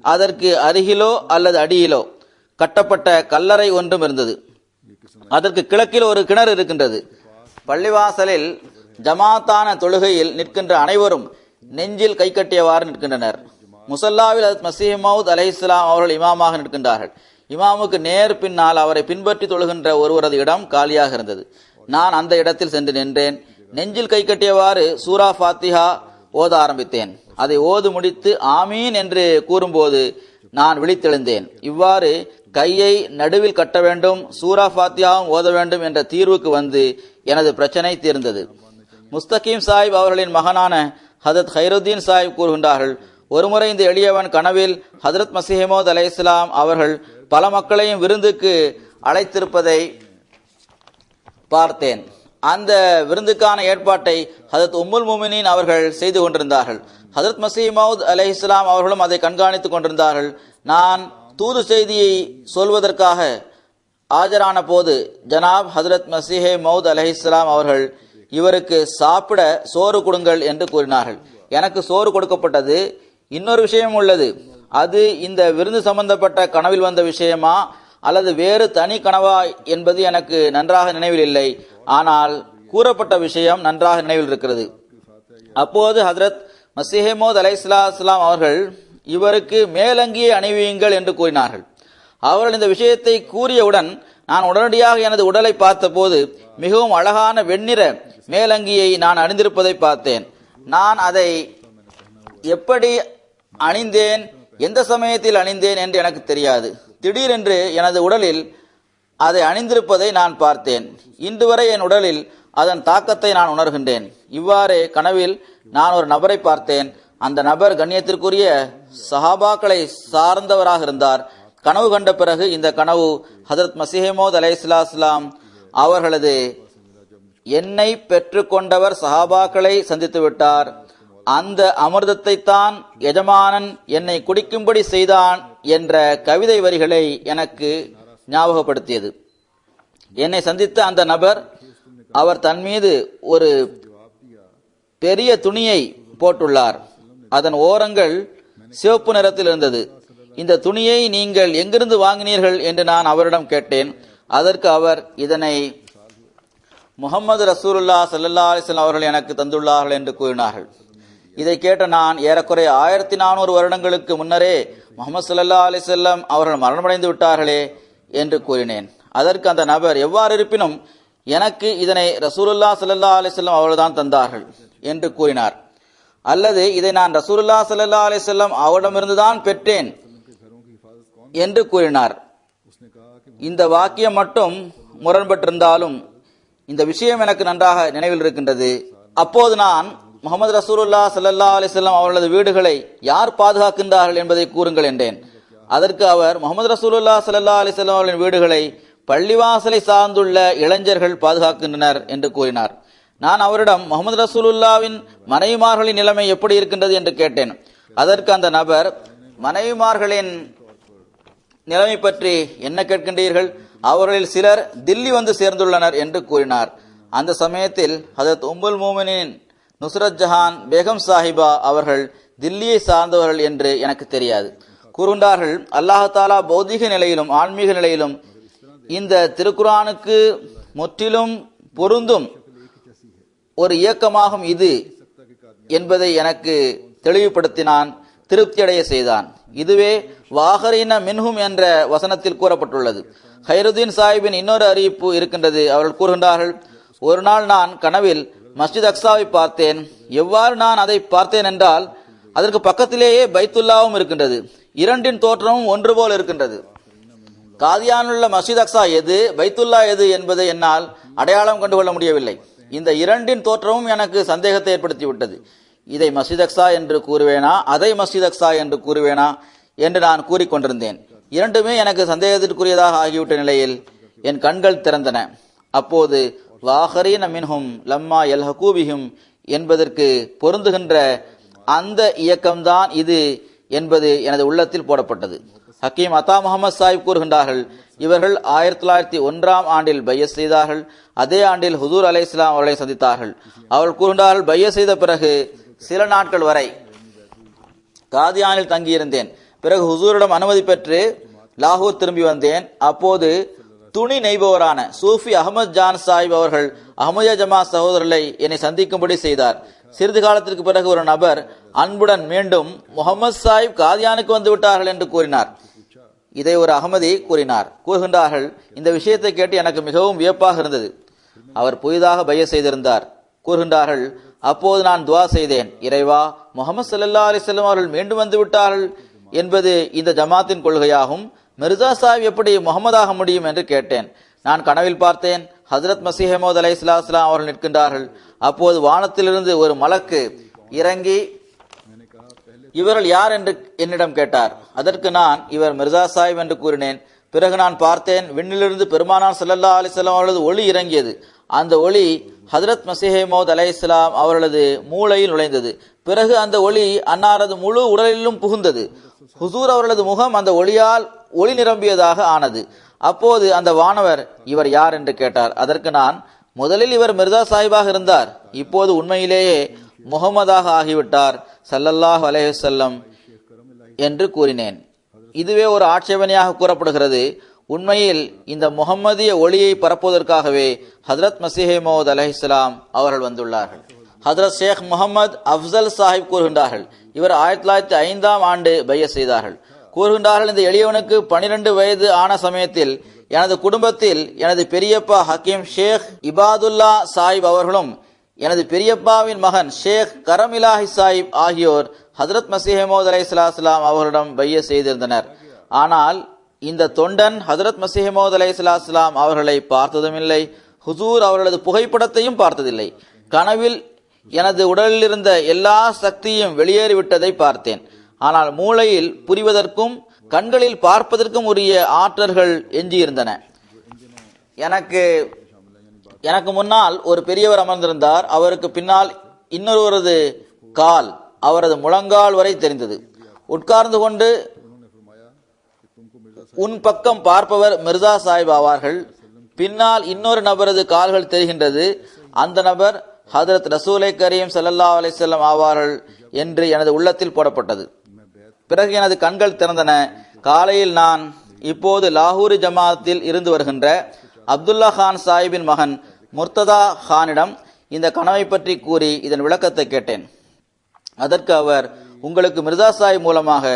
அதற்கு அருகிலோ அல்லது அடியிலோ கட்டப்பட்ட கல்லறை ஒன்றும் இருந்தது. அதற்கு கிழக்கில் ஒரு கிணறு இருக்கின்றது. பள்ளிவாசலில் ஜமாத்தான தொழுகையில் நிற்கின்ற அனைவரும் நெஞ்சில் கை கட்டியவாறு நிற்கின்றனர். முசல்லாவில் மசீஹ் மவ்ஊத் அலைஹிஸ்ஸலாம் அவர்கள் இமாமாக நிற்கின்றார்கள். இமாமுக்கு நேர் பின்னால் அவரை பின்பற்றி தொழுகின்ற ஒருவரது இடம் காலியாக இருந்தது. நான் அந்த இடத்தில் சென்று நின்றேன். நெஞ்சில் கை கட்டியவாறு சூரா ஃபாத்திஹா ஓத ஆரம்பித்தேன். அதை ஓது முடித்து ஆமீன் என்று கூறும்போது நான் விழித்தெழுந்தேன். இவ்வாறு கையை நடுவில் கட்ட வேண்டும், சூரா ஃபாத்தியாவும் ஓத வேண்டும் என்ற தீர்வுக்கு வந்து எனது பிரச்சனை தீர்ந்தது. முஸ்தகீம் சாஹிப் அவர்களின் மகனான ஹதரத் ஹைருத்தீன் சாஹிப் கூறுகின்றார்கள், ஒருமுறை இந்த எளியவன் கனவில் ஹதரத் மசீஹ் மவ்ஊத் அலைஹிஸ்ஸலாம் அவர்கள் பல மக்களையும் விருந்துக்கு அழைத்திருப்பதை பார்த்தேன். அந்த விருந்துக்கான ஏற்பாட்டை ஹதரத் உம்முல் முமினீன் அவர்கள் செய்து கொண்டிருந்தார்கள். ஹதரத் மசீஹ் மவ்ஊத் அலைஹிஸ்ஸலாம் அவர்களும் அதை கண்காணித்துக் கொண்டிருந்தார்கள். நான் தூது செய்தியை சொல்வதற்காக ஆஜரான போது ஜனாப் ஹதரத் மசீஹ் மவ்ஊத் அலைஹிஸ்ஸலாம் அவர்கள் இவருக்கு சாப்பிட சோறு கொடுங்கள் என்று கூறினார்கள். எனக்கு சோறு கொடுக்கப்பட்டது. இன்னொரு விஷயம் உள்ளது. அது இந்த விருந்து சம்பந்தப்பட்ட கனவில் வந்த விஷயமா அல்லது வேறு தனி கனவா என்பது எனக்கு நன்றாக நினைவில் இல்லை. ஆனால் கூறப்பட்ட விஷயம் நன்றாக நினைவில் இருக்கிறது. அப்போது ஹதரத் மசீஹ் மவ்ஊத் அலைஹிஸ்ஸலாம் அவர்கள் இவருக்கு மேலங்கியை அணிவியுங்கள் என்று கூறினார்கள். அவர்கள் இந்த விஷயத்தை கூறியவுடன் நான் உடனடியாக எனது உடலை பார்த்தபோது மிகவும் அழகான வெண்ணிற மேலங்கியை நான் அணிந்திருப்பதை பார்த்தேன். நான் அதை எப்படி அணிந்தேன், எந்த சமயத்தில் அணிந்தேன் என்று எனக்கு தெரியாது. திடீரென்று எனது உடலில் அதை அணிந்திருப்பதை நான் பார்த்தேன். இன்று வரை என் உடலில் அதன் தாக்கத்தை நான் உணர்கின்றேன். இவ்வாறே கனவில் நான் ஒரு நபரை பார்த்தேன். அந்த நபர் கண்ணியத்திற்குரிய சஹாபாக்களை சார்ந்தவராக இருந்தார். கனவு கண்ட பிறகு இந்த கனவு ஹதரத் மசீஹ் மவ்ஊத் அலைஹிஸ்ஸலாம் அவர்களது என்னை பெற்றுக்கொண்டவர் சஹாபாக்களை சந்தித்து விட்டார், அந்த அமிர்தத்தை தான் எஜமானன் என்னை குடிக்கும்படி செய்தான் என்ற கவிதை வரிகளை எனக்கு ஞாபகப்படுத்தியது. என்னை சந்தித்த அந்த நபர், அவர் தன் மீது ஒரு பெரிய துணியை போட்டுள்ளார். அதன் ஓரங்கள் சிவப்பு நிறத்தில் இருந்தது. இந்த துணியை நீங்கள் எங்கிருந்து வாங்கினீர்கள் என்று நான் அவரிடம் கேட்டேன். அதற்கு அவர், இதனை முஹம்மது ரசூலுல்லாஹ் ஸல்லல்லாஹு அலைஹி வஸல்லம் அவர்கள் எனக்கு தந்துள்ளார்கள் என்று கூறினார்கள். இதை கேட்ட நான், ஏறக்குறைய 1400 வருடங்களுக்கு முன்னரே முஹம்மது ஸல்லல்லாஹு அலைஹி வஸல்லம் அவர்கள் மரணமடைந்து விட்டார்களே என்று கூறினேன். அதற்கு அந்த நபர், எவ்வாறு இருப்பினும் எனக்கு இதனை ரசூலுல்லாஹ் ஸல்லல்லாஹு அலைஹி வஸல்லம் அவர்கள்தான் தந்தார்கள் என்று கூறினார். அல்லது இதை நான் ரசூலுல்லாஹ் ஸல்லல்லாஹு அலைஹி வஸல்லம் அவரிடமிருந்துதான் பெற்றேன் என்று கூறினார். இந்த வாக்கியம் மட்டும் முரண்பட்டிருந்தாலும் இந்த விஷயம் எனக்கு நன்றாக நினைவில் இருக்கின்றது. அப்போது நான், முஹம்மது ரசூலுல்லாஹ் ஸல்லல்லாஹு அலைஹி வஸல்லம் அவர்களது வீடுகளை யார் பாதுகாக்கின்றார்கள் என்பதை கூறுங்கள் என்றேன். அதற்கு அவர், முஹம்மது ரசூலுல்லாஹ் ஸல்லல்லாஹு அலைஹி வஸல்லம் அவர்களின் வீடுகளை பள்ளிவாசலை சார்ந்துள்ள இளைஞர்கள் பாதுகாக்கின்றனர் என்று கூறினார். நான் அவரிடம் முஹம்மது ரசூலுல்லாவின் மனைவிமார்களின் நிலைமை எப்படி இருக்கின்றது என்று கேட்டேன். அதற்கு அந்த நபர், மனைவிமார்களின் நிலைமை பற்றி என்ன கேட்கின்றீர்கள்? அவர்களில் சிலர் தில்லி வந்து சேர்ந்துள்ளனர் என்று கூறினார். அந்த சமயத்தில் ஹஜரத் உம்முல் மோமினின் நுஸ்ரத் ஜஹான் பேகம் சாஹிபா அவர்கள் தில்லியை சார்ந்தவர்கள் என்று எனக்கு தெரியாது. கூறுகின்றார்கள், அல்லாஹ் தாலா பௌதிக நிலையிலும் ஆன்மீக நிலையிலும் இந்த திருக்குரானுக்கு முற்றிலும் பொருந்தும் ஒரு இயக்கமாகும் இது என்பதை எனக்கு தெளிவுபடுத்தினான், திருப்தியடைய செய்தான். இதுவே வாஹரீன மின்ஹும் என்ற வசனத்தில் கூறப்பட்டுள்ளது. ஹைருதீன் சாஹிபின் இன்னொரு அறிவிப்பு இருக்கின்றது. அவர்கள் கூறுகின்றார்கள், ஒரு நாள் நான் கனவில் மஸ்ஜித் அக்ஸாவை பார்த்தேன். எவ்வாறு நான் அதை பார்த்தேன் என்றால், அதற்கு பக்கத்திலேயே பைத்துல்லாவும் இருக்கின்றது. இரண்டின் தோற்றமும் ஒன்று போல் இருக்கின்றது. காதியானுள்ள மஸ்ஜித் அக்ஸா எது, பைத்துல்லா எது என்பதை என்னால் அடையாளம் கண்டுகொள்ள முடியவில்லை. இந்த இரண்டின் தோற்றமும் எனக்கு சந்தேகத்தை ஏற்படுத்திவிட்டது. இதை மஸ்ஜித் அக்ஸா என்று கூறுவேனா, அதை மஸ்ஜித் அக்ஸா என்று கூறுவேனா என்று நான் கூறிக்கொண்டிருந்தேன். இரண்டுமே எனக்கு சந்தேகத்திற்குரியதாக ஆகிவிட்ட நிலையில் என் கண்கள் திறந்தன. அப்போது வாஹரீன மின்ஹும் லம்மா யல்ஹகூபிஹும் என்பதற்கு பொருந்துகின்ற அந்த இயக்கம்தான் இது என்பது எனது உள்ளத்தில் போடப்பட்டது. ஹக்கீம் அத்தா முகமது சாஹிப் கூறுகின்றார்கள், இவர்கள் 1901ஆம் ஆண்டில் பையஸ் செய்தார்கள். அதே ஆண்டில் ஹுசூர் அலைஹிஸ்ஸலாம் அவர்களை சந்தித்தார்கள். அவர்கள் கூறுகின்றார்கள், பையஸ் செய்த பிறகு சில நாட்கள் வரை காதியானில் தங்கியிருந்தேன். பிறகு ஹுசூரிடம் அனுமதி பெற்று லாகூர் திரும்பி வந்தேன். அப்போது துணி நெய்பவரான சூஃபி அகமது ஜான் சாஹிப் அவர்கள் அஹமதியா ஜமாத் சகோதரர்களை என்னை சந்திக்கும்படி செய்தார். சிறிது காலத்திற்கு பிறகு ஒரு நபர் அன்புடன் மீண்டும் முகமது சாஹிப் காதியானுக்கு வந்து விட்டார்கள் என்று கூறினார். இதை ஒரு அகமதி கூறுகின்றார்கள், இந்த விஷயத்தை கேட்டு எனக்கு மிகவும் வியப்பாக இருந்தது. அவர் புதிதாக பைய செய்திருந்தார். கூறுகின்றார்கள், அப்போது நான் துவா செய்தேன், இறைவா, முகமது ஸல்லல்லாஹு அலைஹி வஸல்லம் அவர்கள் மீண்டும் வந்து விட்டார்கள் என்பது இந்த ஜமாத்தின் கொள்கையாகும். மிர்சா சாஹிப் எப்படி முகமதாக முடியும் என்று கேட்டேன். நான் கனவில் பார்த்தேன், ஹஜ்ரத் மஸீஹ் மவ்ஊத் அலைஹிஸ்ஸலாம் அவர்கள் நிற்கின்றார்கள். அப்போது வானத்திலிருந்து ஒரு மலக்கு இறங்கி இவர்கள் யார் என்று என்னிடம் கேட்டார். அதற்கு நான் இவர் மிர்சா சாஹிப் என்று கூறினேன். பிறகு நான் பார்த்தேன், விண்ணிலிருந்து பெருமானார் ஸல்லல்லாஹு அலைஹி வஸல்லம் அவர்களது ஒளி இறங்கியது. அந்த ஒளி ஹஜ்ரத் மஸீஹ் மவ்ஊத் அலைஹிஸ்ஸலாம் அவர்களது மூளையில் நுழைந்தது. பிறகு அந்த ஒளி அன்னாரது முழு உடலிலும் புகுந்தது. ஹுசூர் அவர்களது முகம் அந்த ஒளியால் ஒளி நிரம்பியதாக ஆனது. அப்போது அந்த வானவர் இவர் யார் என்று கேட்டார். அதற்கு நான், முதலில் இவர் மிர்சா சாஹிபாக இருந்தார், இப்போது உண்மையிலேயே முகமதாக ஆகிவிட்டார் ஸல்லல்லாஹு அலைஹி வஸல்லம் என்று கூறினேன். இதுவே ஒரு ஆட்சேபனையாக கூறப்படுகிறது. உண்மையில் இந்த முகம்மதிய ஒளியை பரப்புவதற்காகவே ஹஜ்ரத் மஸீஹ் மவ்ஊத் அலைஹிஸ்ஸலாம் அவர்கள் வந்துள்ளார்கள். ஹஜ்ரத் ஷேக் முகமது அஃப்சல் சாஹிப் கூறுகின்றார்கள், இவர் 1905ஆம் ஆண்டு பைய செய்தார்கள். கூறுகின்றார்கள், இந்த எளியவனுக்கு 12 வயது ஆன சமயத்தில் எனது குடும்பத்தில் எனது பெரியப்பா ஹக்கீம் ஷேக் இபாதுல்லா சாஹிப் அவர்களும் எனது பெரியப்பாவின் மகன் ஷேக் கரமிலாஹி சாஹிப் ஆகியோர் ஹஜ்ரத் மஸீஹ் மவ்ஊத் அலைஹிஸ்ஸலாம் அவர்களிடம் பைய செய்திருந்தனர். ஆனால் இந்த தொண்டன் ஹஜ்ரத் மஸீஹ் மவ்ஊத் அலைஹிஸ்ஸலாம் அவர்களை பார்த்ததும் இல்லை, ஹுசூர் அவர்களது புகைப்படத்தையும் பார்த்ததில்லை. கனவில் எனது உடலில் இருந்த எல்லா சக்தியும் வெளியேறிவிட்டதை பார்த்தேன். ஆனால் மூளையில் புரிவதற்கும் கண்களில் பார்ப்பதற்கும் உரிய ஆற்றல்கள் எஞ்சியிருந்தன. எனக்கு முன்னால் ஒரு பெரியவர் அமர்ந்திருந்தார். அவருக்கு பின்னால் இன்னொருவரது கால் அவரது முழங்கால் வரை தெரிந்தது. உட்கார்ந்து கொண்டு உன் பக்கம் பார்ப்பவர் மிர்சா சாஹிப் ஆவார்கள். பின்னால் இன்னொரு நபரது கால்கள் தெரிகின்றது. அந்த நபர் ஹஜ்ரத் ரசூலை கரீம் ஸல்லல்லாஹு அலைஹி வஸல்லம் ஆவார்கள் என்று எனது உள்ளத்தில் போடப்பட்டது. பிறகு எனது கண்கள் திறந்தன. காலையில் நான் இப்போது லாகூர் ஜமாத்தில் இருந்து வருகின்ற அப்துல்லா கான் சாஹிபின் மகன் முர்த்ததா கானிடம் இந்த கனவை பற்றி கூறி இதன் விளக்கத்தை கேட்டேன். அதற்கு அவர், உங்களுக்கு மிர்சா சாஹிப் மூலமாக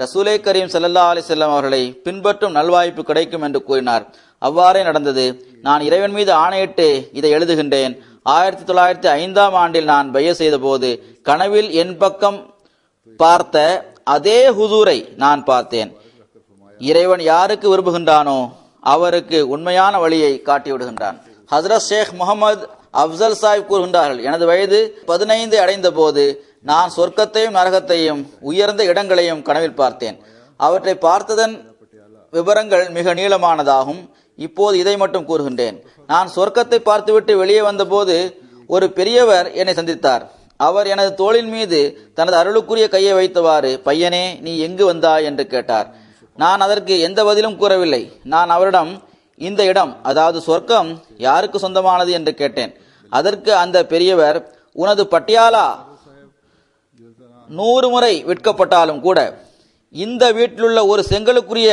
ரசூலை கரீம் ஸல்லல்லாஹு அலைஹி வஸல்லம் அவர்களை பின்பற்றும் நல்வாய்ப்பு கிடைக்கும் என்று கூறினார். அவ்வாறே நடந்தது. நான் இறைவன் மீது ஆணையிட்டு இதை எழுதுகின்றேன். 1905ஆம் ஆண்டில் நான் பைய செய்த போது கனவில் என் பக்கம் பார்த்த அதே ஹுசூரை நான் பார்த்தேன். இறைவன் யாருக்கு விரும்புகின்றானோ அவருக்கு உண்மையான வழியை காட்டிவிடுகின்றான். ஹஜ்ரத் ஷேக் முகமது அஃப்சல் சாஹிப் கூறுகின்றார்கள், எனது வயது 15 அடைந்த போது நான் சொர்க்கத்தையும் நரகத்தையும் உயர்ந்த இடங்களையும் கனவில் பார்த்தேன். அவற்றை பார்த்ததன் விவரங்கள் மிக நீளமானதாகும். இப்போது இதை மட்டும் கூறுகின்றேன். நான் சொர்க்கத்தை பார்த்துவிட்டு வெளியே வந்தபோது ஒரு பெரியவர் என்னை சந்தித்தார். அவர் எனது தோளின் மீது தனது அருளுக்குரிய கையை வைத்தவாறு, பையனே, நீ எங்கு வந்தாய் என்று கேட்டார். நான் அதற்கு எந்த பதிலும் கூறவில்லை. நான் அவரிடம், இந்த இடம், அதாவது சொர்க்கம், யாருக்கு சொந்தமானது என்று கேட்டேன். அதற்கு அந்த பெரியவர், உனது பட்டியாலா 100 முறை விற்கப்பட்டாலும் கூட இந்த வீட்டிலுள்ள ஒரு செங்கலுக்குரிய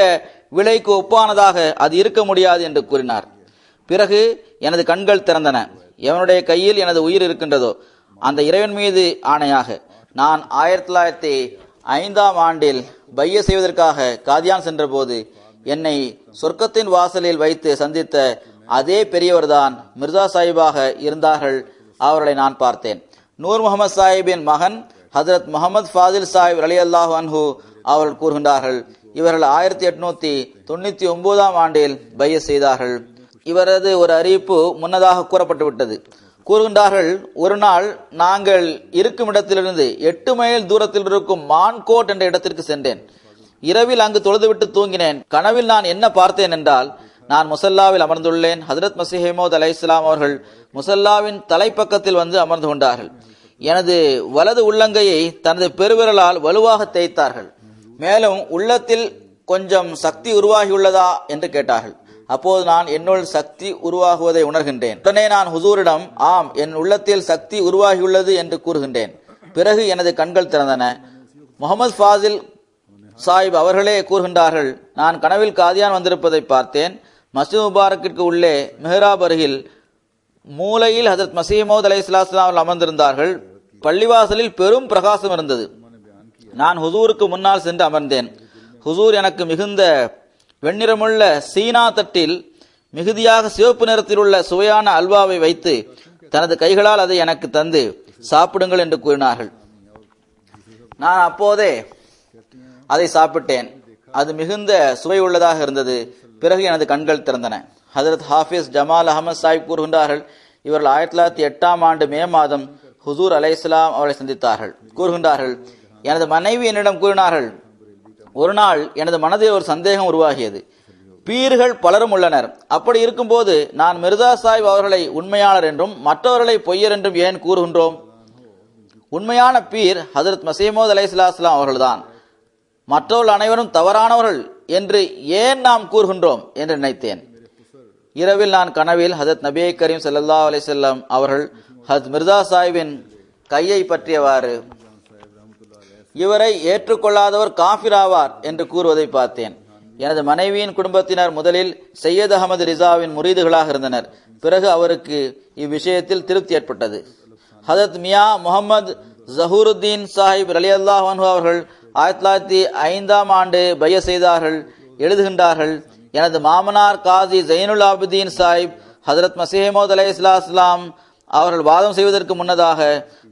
விலைக்கு ஒப்பானதாக அது இருக்க முடியாது என்று கூறினார். பிறகு எனது கண்கள் திறந்தன. எவனுடைய கையில் எனது உயிர் இருக்கின்றதோ அந்த இறைவன் மீது ஆணையாக, நான் 1905ஆம் ஆண்டில் பைய செய்வதற்காக காதியான் சென்ற போது என்னை சொர்க்கத்தின் வாசலில் வைத்து சந்தித்த அதே பெரியவர்தான் மிர்சா சாஹிபாக இருந்தார்கள். அவர்களை நான் பார்த்தேன். நூர் முகமது சாஹிபின் மகன் ஹஜரத் முகமது ஃபாசில் சாஹிப் ரலியல்லாஹு அன்ஹு அவர்கள் கூறுகின்றார்கள், இவர்கள் 1899ஆம் ஆண்டில் பைய செய்தார்கள். இவரது ஒரு அறிவிப்பு முன்னதாக கூறப்பட்டு விட்டது. கூறுகின்றார்கள், ஒரு நாள் நாங்கள் இருக்கும் இடத்திலிருந்து 8 மைல் தூரத்தில் இருக்கும் மான்கோட் என்ற இடத்திற்கு சென்றேன். இரவில் அங்கு தொழுதுவிட்டு தூங்கினேன். கனவில் நான் என்ன பார்த்தேன் என்றால், நான் முசல்லாவில் அமர்ந்துள்ளேன். ஹஜரத் மஸீஹ் மவ்ஊத் அலைஹிஸ்ஸலாம் அவர்கள் முசல்லாவின் தலைப்பக்கத்தில் வந்து அமர்ந்து கொண்டார்கள். எனது வலது உள்ளங்கையை தனது பெருவிரலால் வலுவாக தேய்த்தார்கள். மேலும் உள்ளத்தில் கொஞ்சம் சக்தி உருவாகியுள்ளதா என்று கேட்டார்கள். அப்போது நான் என்னுள் சக்தி உருவாகுவதை உணர்கின்றேன். உடனே நான் ஹுசூரிடம், ஆம், என் உள்ளத்தில் சக்தி உருவாகியுள்ளது என்று கூறுகின்றேன். பிறகு எனது கண்கள் திறந்தன. முகமது ஃபாசில் சாஹிப் அவர்களே கூறுகின்றார்கள், நான் கனவில் காதியான் வந்திருப்பதை பார்த்தேன். மஸ்ஜித் முபாரக்கிற்கு உள்ளே மெஹராப் அருகில் மூலையில் ஹஜரத் மஸீஹ் மவ்ஊத் அலைஹிஸ்ஸலாம் அவர்கள் அமர்ந்திருந்தார்கள். பள்ளிவாசலில் பெரும் பிரகாசம் இருந்தது. நான் ஹுசூருக்கு முன்னால் சென்று அமர்ந்தேன். ஹுசூர் எனக்கு மிகுந்த வெண்ணிறமுள்ள சீனா தட்டில் மிகுதியாக சிவப்பு நிறத்தில் உள்ள சுவையான அல்வாவை வைத்து தனது கைகளால் அதை எனக்கு தந்து சாப்பிடுங்கள் என்று கூறினார்கள். நான் அப்போதே அதை சாப்பிட்டேன். அது மிகுந்த சுவை உள்ளதாக இருந்தது. பிறகு எனது கண்கள் திறந்தன. ஹஜரத் ஹாஃபிஸ் ஜமால் அஹமது சாஹிப் கூறுகின்றார்கள், இவர்கள் 1908ஆம் ஆண்டு மே மாதம் ஹுசூர் அலைஹிஸ்ஸலாம் அவர்களை சந்தித்தார்கள். கூறுகின்றார்கள், எனது மனைவி என்னிடம் கூறினார்கள், ஒரு நாள் எனது மனதில் ஒரு சந்தேகம் உருவாகியது. பீர்கள் பலரும் உள்ளனர். அப்படி இருக்கும்போது நான் மிர்சா சாஹிப் அவர்களை உண்மையாளர் என்றும் மற்றவர்களை பொய்யர் என்றும் ஏன் கூறுகின்றோம்? உண்மையான பீர் ஹஜரத் மஸீஹ் மவ்ஊத் அலைஹிஸ்ஸலாம் அவர்கள்தான். மற்றவர்கள் அனைவரும் தவறானவர்கள் என்று ஏன் நாம் கூறுகின்றோம் என்று நினைத்தேன். இரவில் நான் கனவில் ஹஜரத் நபி கரீம் ஸல்லல்லாஹு அலைஹி வஸல்லம் அவர்கள் ஹஜரத் மிர்சா சாஹிபின் கையை பற்றியவாறு, இவரை ஏற்றுக்கொள்ளாதவர் காஃபிர் ஆவார் என்று கூறுவதை பார்த்தேன். எனது மனைவியின் குடும்பத்தினர் முதலில் சையத் அகமது ரிசாவின் முரீதுகளாக இருந்தனர். பிறகு அவருக்கு இவ்விஷயத்தில் திருப்தி ஏற்பட்டது. ஹஜரத் மியா முகமது ஜஹூருத்தீன் சாஹிப் ரலியல்லாஹு அன்ஹு அவர்கள் 1905ஆம் ஆண்டு பைய செய்தார்கள். எழுதுகின்றார்கள், எனது மாமனார் காசி ஜைனுல் ஆபிதீன் சாஹிப் ஹஜரத் மஸீஹ் மவ்ஊத் அலைஹிஸ்ஸலாம் அவர்கள் வாதம் செய்வதற்கு முன்னதாக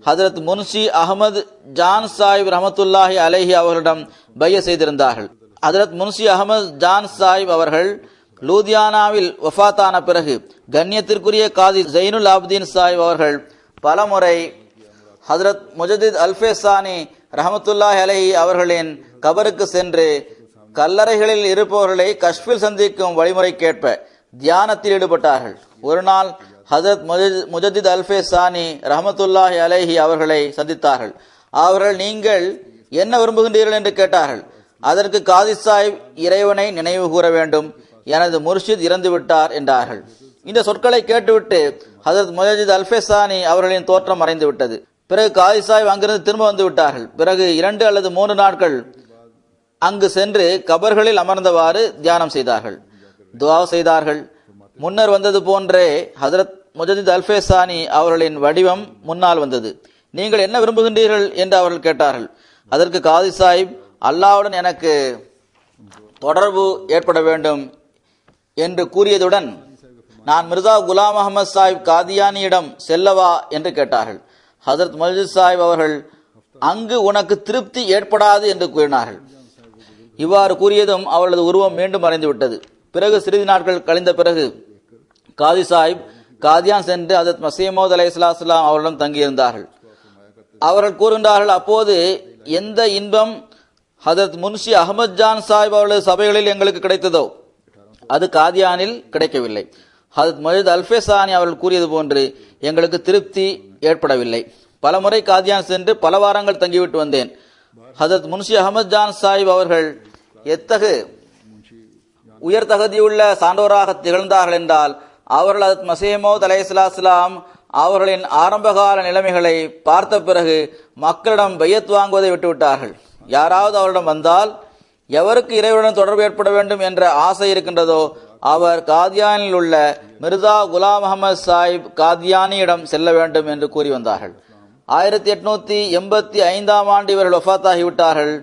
ஹஜரத் முன்ஷி அகமது ஜான் சாஹிப் ரஹமத்துல்லாஹி அலைஹி அவர்களிடம் பைய செய்திருந்தார்கள். ஹஜரத் முன்ஷி அகமது ஜான் சாஹிப் அவர்கள் லூதியானாவில் வஃபாத்தான பிறகு கண்ணியத்திற்குரிய காதி ஜைனுல் ஆபிதீன் சாஹிப் அவர்கள் பலமுறை ஹஜரத் முஜதித் அல்ஃபேசானி ரஹமத்துல்லாஹி அலைஹி அவர்களின் கபருக்கு சென்று கல்லறைகளில் இருப்பவர்களை கஷ்பில் சந்திக்கும் வழிமுறைக்கேற்ப தியானத்தில் ஈடுபட்டார்கள். ஒரு நாள் ஹஜரத் முஜதித் அல்ஃபேசானி ரஹமத்துல்லாஹி அலைஹி அவர்களை சந்தித்தார்கள். அவர்கள், நீங்கள் என்ன விரும்புகின்றீர்கள் என்று கேட்டார்கள். அதற்கு காதி சாஹிப், இறைவனை நினைவு கூற வேண்டும், எனது முர்ஷித் இறந்து விட்டார் என்றார்கள். இந்த சொற்களை கேட்டுவிட்டு ஹஜரத் முஜதித் அல்ஃபேசானி அவர்களின் தோற்றம் மறைந்து விட்டது. பிறகு காதி சாஹிப் அங்கிருந்து திரும்ப வந்து விட்டார்கள். பிறகு 2 அல்லது 3 நாட்கள் அங்கு சென்று கபர்களில் அமர்ந்தவாறு தியானம் செய்தார்கள், துஆ செய்தார்கள். முன்னர் வந்தது போன்றே ஹஜரத் முஜதித் அல்ஃபேசானி அவர்களின் வடிவம் முன்னால் வந்தது. நீங்கள் என்ன விரும்புகின்றீர்கள் என்று அவர்கள் கேட்டார்கள். அதற்கு காதி சாஹிப், அல்லாஹ்வுடன் எனக்கு தொடர்பு ஏற்பட வேண்டும் என்று கூறியதுடன், நான் மிர்சா குலாம் அஹமது சாஹிப் காதியானியிடம் செல்லவா என்று கேட்டார்கள். ஹஜரத் முஜதித் சாஹிப் அவர்கள், அங்கு உனக்கு திருப்தி ஏற்படாது என்று கூறினார்கள். இவ்வாறு கூறியதும் அவர்களது உருவம் மீண்டும் மறைந்துவிட்டது. பிறகு சிறிது நாட்கள் கழிந்த பிறகு காதி சாஹிப் காதியான் சென்று ஹஜரத் மஸீஹ் மவ்ஊத் அலைஹிஸ்ஸலாம் அவர்களிடம் தங்கியிருந்தார்கள். அவர்கள் கூறுகின்றார்கள், அப்போது எந்த இன்பம் ஹஜரத் முன்ஷி அகமது ஜான் சாஹிப் அவர்களது சபைகளில் எங்களுக்கு கிடைத்ததோ அது காதியானில் கிடைக்கவில்லை. ஹஜரத் முஜதித் அல்ஃபேசானி அவர்கள் கூறியது போன்று எங்களுக்கு திருப்தி ஏற்படவில்லை. பல முறை காதியான் சென்று பல வாரங்கள் தங்கிவிட்டு வந்தேன். ஹஜரத் முன்ஷி அகமது ஜான் சாஹிப் அவர்கள் எத்தகு உயர் தகுதியுள்ள சான்றோராக திகழ்ந்தார்கள் என்றால் அவர்கள் ஹஜ்ரத் மஸீஹ் மவ்ஊத் அலைஹிஸ்ஸலாம் அவர்களின் ஆரம்பகால நிலைமைகளை பார்த்த பிறகு மக்களிடம் பையத் வாங்குவதை விட்டுவிட்டார்கள். யாராவது அவரிடம் வந்தால் எவருக்கு இறைவனுடன் தொடர்பு ஏற்பட வேண்டும் என்ற ஆசை இருக்கின்றதோ அவர் காதியானில் உள்ள மிர்சா குலாம் அஹமது சாஹிப் காதியானியிடம் செல்ல வேண்டும் என்று கூறி வந்தார்கள். 1885 இவர்கள் வஃபாத்தாகிவிட்டார்கள்.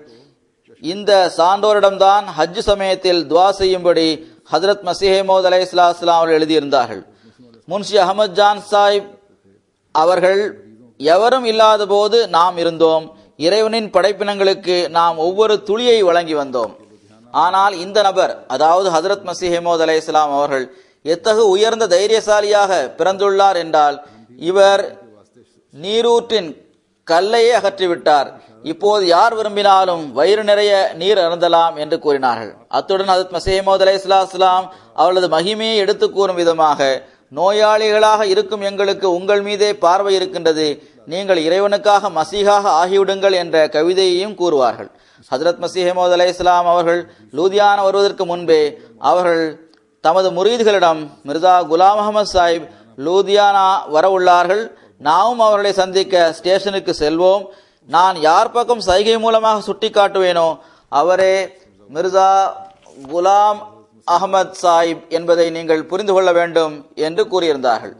இந்த சான்றோரிடம்தான் ஹஜ் சமயத்தில் துவா செய்யும்படி ஹஜ்ரத் மஸீஹ் மவ்ஊத் அலைஹிஸ்ஸலாம் அவர்கள் எழுதியிருந்தார்கள். முன்ஷி அஹமத் ஜான் சாஹிப் அவர்கள் எவரும் இல்லாத போது நாம் இருந்தோம், இறைவனின் படைப்பினங்களுக்கு நாம் ஒவ்வொரு துளியை வழங்கி வந்தோம். ஆனால் இந்த நபர், அதாவது ஹஜ்ரத் மஸீஹ் மவ்ஊத் அலைஹிஸ்ஸலாம் அவர்கள் எத்தகு உயர்ந்த தைரியசாலியாக பிறந்துள்ளார் என்றால் இவர் நீரூற்றின் கல்லையே அகற்றிவிட்டார். இப்போது யார் விரும்பினாலும் வயிறு நிறைய நீர் அருந்தலாம் என்று கூறினார்கள். அத்துடன் ஹஜ்ரத் மஸீஹ் மவ்ஊத் அலைஹிஸ்ஸலாம் அவர்களது மகிமையை எடுத்து கூறும் விதமாக, நோயாளிகளாக இருக்கும் எங்களுக்கு உங்கள் மீதே பார்வை இருக்கின்றது, நீங்கள் இறைவனுக்காக மசீகாக ஆகிவிடுங்கள் என்ற கவிதையையும் கூறுவார்கள். ஹஜ்ரத் மஸீஹ் மவ்ஊத் அலைஹிஸ்ஸலாம் அவர்கள் லூதியானா வருவதற்கு முன்பே அவர்கள் தமது முரீதுகளிடம், மிர்சா குலாம் அஹமது சாஹிப் லூதியானா வர உள்ளார்கள், நாமும் அவர்களை சந்திக்க ஸ்டேஷனுக்கு செல்வோம், நான் யார் பக்கம் சைகை மூலமாக சுட்டி காட்டுவேனோ அவரே மிர்சா குலாம் அஹமத் சாஹிப் என்பதை நீங்கள் புரிந்து கொள்ள வேண்டும் என்று கூறியிருந்தார்கள்.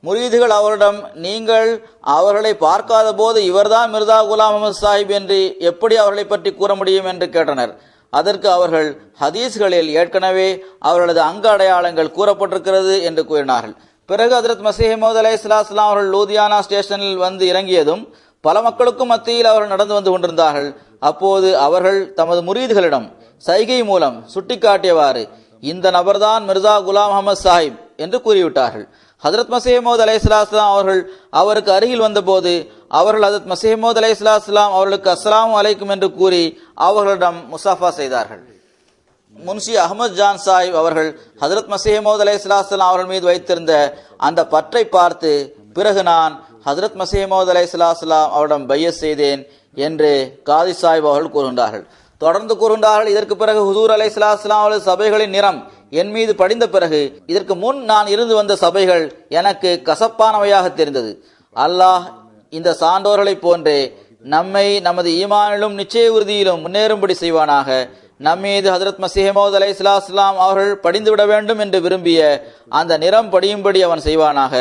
முரீதுகள் அவரிடம், நீங்கள் அவர்களை பார்க்காத போது இவர்தான் மிர்சா குலாம் அஹமத் சாஹிப் என்று எப்படி அவர்களை பற்றி கூற முடியும் என்று கேட்டனர். அதற்கு அவர்கள், ஹதீஸ்களில் ஏற்கனவே அவர்களது அங்க அடையாளங்கள் கூறப்பட்டிருக்கிறது என்று கூறினார்கள். பிறகு ஹஜ்ரத் மஸீஹ் மவ்ஊத் அலைஹிஸ்ஸலாம் அவர்கள் லூதியானா ஸ்டேஷனில் வந்து இறங்கியதும் பல மக்களுக்கும் மத்தியில் அவர்கள் நடந்து வந்து கொண்டிருந்தார்கள். அப்போது அவர்கள் தமது முரீதுகளிடம் சைகை மூலம் சுட்டிக்காட்டியவாறு, இந்த நபர்தான் மிர்சா குலாம் அஹமத் சாஹிப் என்று கூறிவிட்டார்கள். ஹஜ்ரத் மஸீஹ் மவ்ஊத் அலைஹிஸ்ஸலாம் அவர்கள் அவருக்கு அருகில் வந்தபோது அவர்கள் ஹஜ்ரத் மஸீஹ் மவ்ஊத் அலைஹிஸ்ஸலாம் அவர்களுக்கு அஸ்ஸலாமு அலைக்கும் என்று கூறி அவர்களிடம் முசாஃபா செய்தார்கள். முன்ஷி அஹமத் ஜான் சாஹிப் அவர்கள் ஹஜ்ரத் மஸீஹ் மவ்ஊத் அலைஹிஸ்ஸலாம் அவர்கள் மீது வைத்திருந்த அந்த பற்றை பார்த்து, பிறகு நான் ஹஜ்ரத் மஸீஹ் மவ்ஊத் அலைஹிஸ்ஸலாம் அவரிடம் பையத் செய்தேன் என்று காதி சாஹிப் அவர்கள் கூறுகின்றார்கள். தொடர்ந்து கூறுகின்றார்கள், இதற்கு பிறகு ஹுசூர் அலைஹிஸ்ஸலாம் அவர்கள் சபைகளின் நிறம் என் மீது படிந்த பிறகு இதற்கு முன் நான் இருந்து வந்த சபைகள் எனக்கு கசப்பானவையாக தெரிந்தது. அல்லாஹ் இந்த சான்றோர்களைப் போன்றே நம்மை நமது ஈமானிலும் நிச்சய உறுதியிலும் முன்னேறும்படி செய்வானாக. நம்மீது ஹஜ்ரத் மஸீஹ் மவ்ஊத் அலைஹிஸ்ஸலாம் அவர்கள் படிந்துவிட வேண்டும் என்று விரும்பிய அந்த நிறம் படியும்படி அவன் செய்வானாக.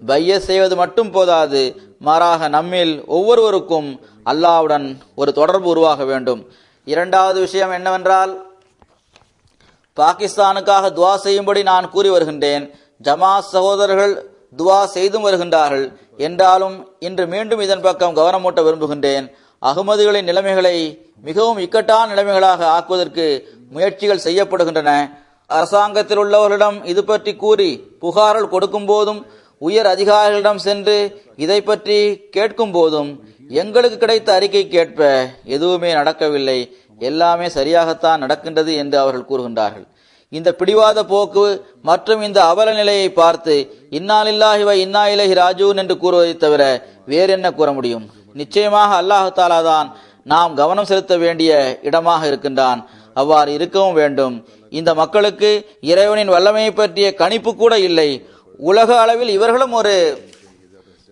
பையத் செய்வது மட்டும் போதாது, மாறாக நம்மில் ஒவ்வொருவருக்கும் அல்லாஹ்வுடன் ஒரு தொடர்பு உருவாக வேண்டும். இரண்டாவது விஷயம் என்னவென்றால், பாகிஸ்தானுக்காக துவா செய்யும்படி நான் கூறி வருகின்றேன். ஜமாத் சகோதரர்கள் துவா செய்தும் வருகின்றார்கள். என்றாலும் இன்று மீண்டும் இதன் பக்கம் கவனமூட்ட விரும்புகின்றேன். அகமதிகளின் நிலைமைகளை மிகவும் இக்கட்டான நிலைமைகளாக ஆக்குவதற்கு முயற்சிகள் செய்யப்படுகின்றன. அரசாங்கத்தில் உள்ளவர்களிடம் இது பற்றி கூறி புகார்கள் கொடுக்கும் போதும், உயர் அதிகாரிகளிடம் சென்று இதை பற்றி கேட்கும் போதும் எங்களுக்கு கிடைத்த அறிக்கை கேட்ப எதுவுமே நடக்கவில்லை, எல்லாமே சரியாகத்தான் நடக்கின்றது என்று அவர்கள் கூறுகின்றார்கள். இந்த பிடிவாத போக்கு மற்றும் இந்த அவல நிலையை பார்த்து இன்னா லில்லாஹி வ இன்னா இலைஹி ராஜிஊன் என்று கூறுவதை தவிர வேறு என்ன கூற முடியும்? நிச்சயமாக அல்லாஹ் தஆலா தான் நாம் கவனம் செலுத்த வேண்டிய இடமாக இருக்கின்றான். அவ்வாறு இருக்கவும் வேண்டும். இந்த மக்களுக்கு இறைவனின் வல்லமையை பற்றிய கணிப்பு கூட இல்லை. உலக அளவில் இவர்களும் ஒரு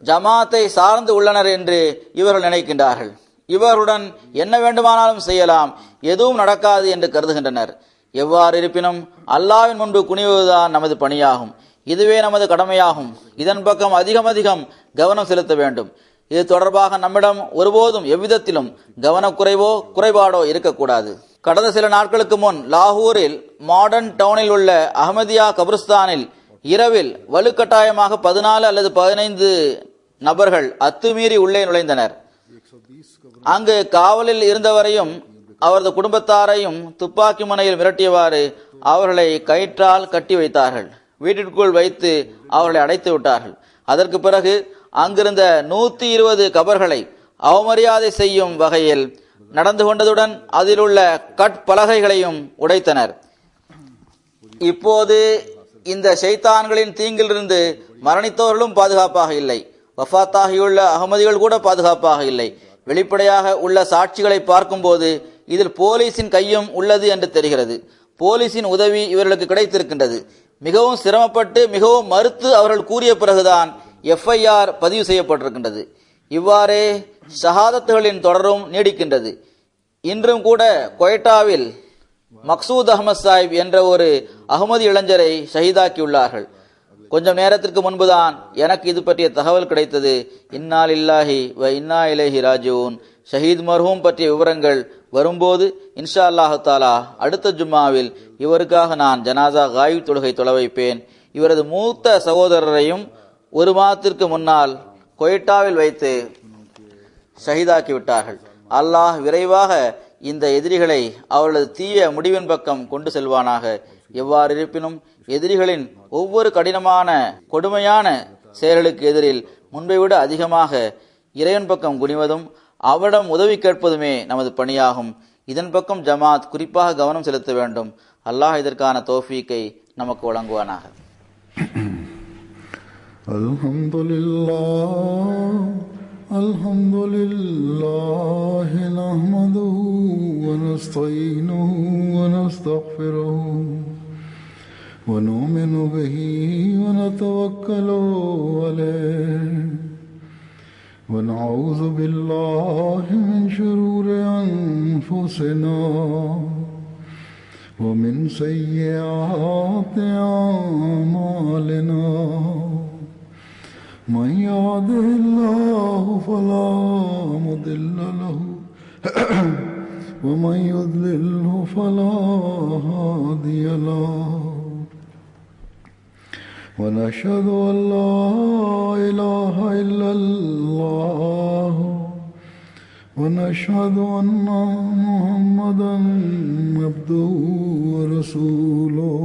ஜமாத்தை சார்ந்து உள்ளனர் என்று இவர்கள் நினைக்கின்றார்கள். இவர்களுடன் என்ன வேண்டுமானாலும் செய்யலாம், எதுவும் நடக்காது என்று கருதுகின்றனர். எவ்வாறு இருப்பினும் அல்லாஹ்வின் முன்பு குனிவதுதான் நமது பணியாகும். இதுவே நமது கடமையாகும். இதன் பக்கம் அதிகம் கவனம் செலுத்த வேண்டும். இது தொடர்பாக நம்மிடம் ஒருபோதும் எவ்விதத்திலும் கவனக்குறைவோ குறைபாடோ இருக்கக்கூடாது. கடந்த சில நாட்களுக்கு முன் லாகூரில் மாடர்ன் டவுனில் உள்ள அஹமதியா கபிரிஸ்தானில் இரவில் வலுக்கட்டாயமாக 14 அல்லது 15 நபர்கள் அத்துமீறி உள்ளே நுழைந்தனர். அங்கு காவலில் இருந்தவரையும் அவரது குடும்பத்தாரையும் துப்பாக்கி முனையில் மிரட்டியவாறு அவர்களை கயிற்றால் கட்டி வைத்தார்கள். வீட்டிற்குள் வைத்து அவர்களை அடைத்து விட்டார்கள். அதற்கு பிறகு அங்கிருந்த 120 கபர்களை அவமரியாதை செய்யும் வகையில் நடந்து கொண்டதுடன் அதில் உள்ள கட்பலகைகளையும் உடைத்தனர். இப்போது இந்த ஷைத்தான்களின் தீங்கிலிருந்து மரணித்தவர்களும் பாதுகாப்பாக இல்லை, வஃபாத்தாகியுள்ள அகமதிகள் கூட பாதுகாப்பாக இல்லை. வெளிப்படையாக உள்ள சாட்சிகளை பார்க்கும்போது இதில் போலீசின் கையும் உள்ளது என்று தெரிகிறது. போலீசின் உதவி இவர்களுக்கு கிடைத்திருக்கின்றது. மிகவும் சிரமப்பட்டு மிகவும் மறுத்து அவர்கள் கூறிய பிறகுதான் FIR பதிவு செய்யப்பட்டிருக்கின்றது. இவ்வாறே ஷஹாதத்துகளின் தொடரும் நீடிக்கின்றது. இன்றும் கூட கொய்டாவில் மக்சூத் அஹமத் சாஹிப் என்ற ஒரு அகமது இளைஞரை ஷஹீதாக்கியுள்ளார்கள். கொஞ்சம் நேரத்திற்கு முன்புதான் எனக்கு இது பற்றிய தகவல் கிடைத்தது. இன்னா லில்லாஹி வ இன்னா இலைஹி ராஜிஊன். ஷஹீத் மர்ஹூம் பற்றிய விவரங்கள் வரும்போது இன்ஷா அல்லாஹு தாலா அடுத்த ஜும்மாவில் இவருக்காக நான் ஜனாசா காயிப் தொழுகை தொழ வைப்பேன். இவரது மூத்த சகோதரரையும் ஒரு மாதத்திற்கு முன்னால் கொய்டாவில் வைத்து ஷஹீதாக்கி விட்டார்கள். அல்லாஹ் விரைவாக இந்த எதிரிகளை அவர்களது தீய முடிவின் பக்கம் கொண்டு செல்வானாக. எவ்வாறு இருப்பினும் எதிரிகளின் ஒவ்வொரு கடினமான கொடுமையான செயல்களுக்கு எதிரில் முன்பை விட அதிகமாக இறைவன் பக்கம் குனிவதும் அவரிடம் உதவி கேட்பதுமே நமது பணியாகும். இதன் பக்கம் ஜமாத் குறிப்பாக கவனம் செலுத்த வேண்டும். அல்லாஹ் இதற்கான தௌஃபீக்கை நமக்கு வழங்குவானாக. அல்ஹம்துலில்லாஹ் நஹ்மதுஹு வ நஸ்தஈனுஹு வ நஸ்தக்ஃபிருஹு வ நு'மினு பிஹி வ நதவக்கலு அலைஹி வ நஊது பில்லாஹி மின் ஷுரூரி அன்ஃபுஸினா வ மின் ஸய்யிஆத்தி அஅமாலினா. من يهده الله فلا مضل له ومن يضلله فلا هادي له ونشهد أن لا إله إلا الله ونشهد أن محمدا عبده ورسوله.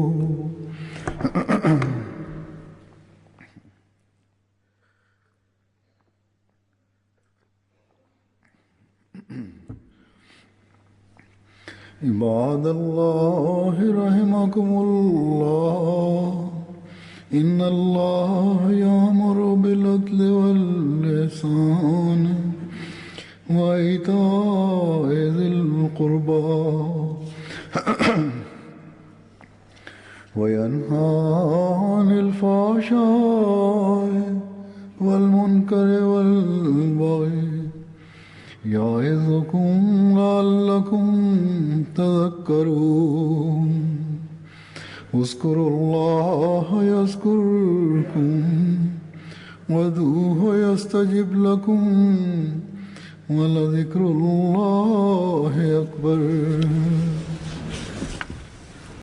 عباد الله رحمكم الله إن الله يأمر بالعدل والإحسان وإيتاء ذي القربى وينهى عن الفحشاء والمنكر والبغي يعظكم لعلكم تذكرون. اذكروا الله يذكركم وادعوه يستجب لكم ولذكر الله أكبر.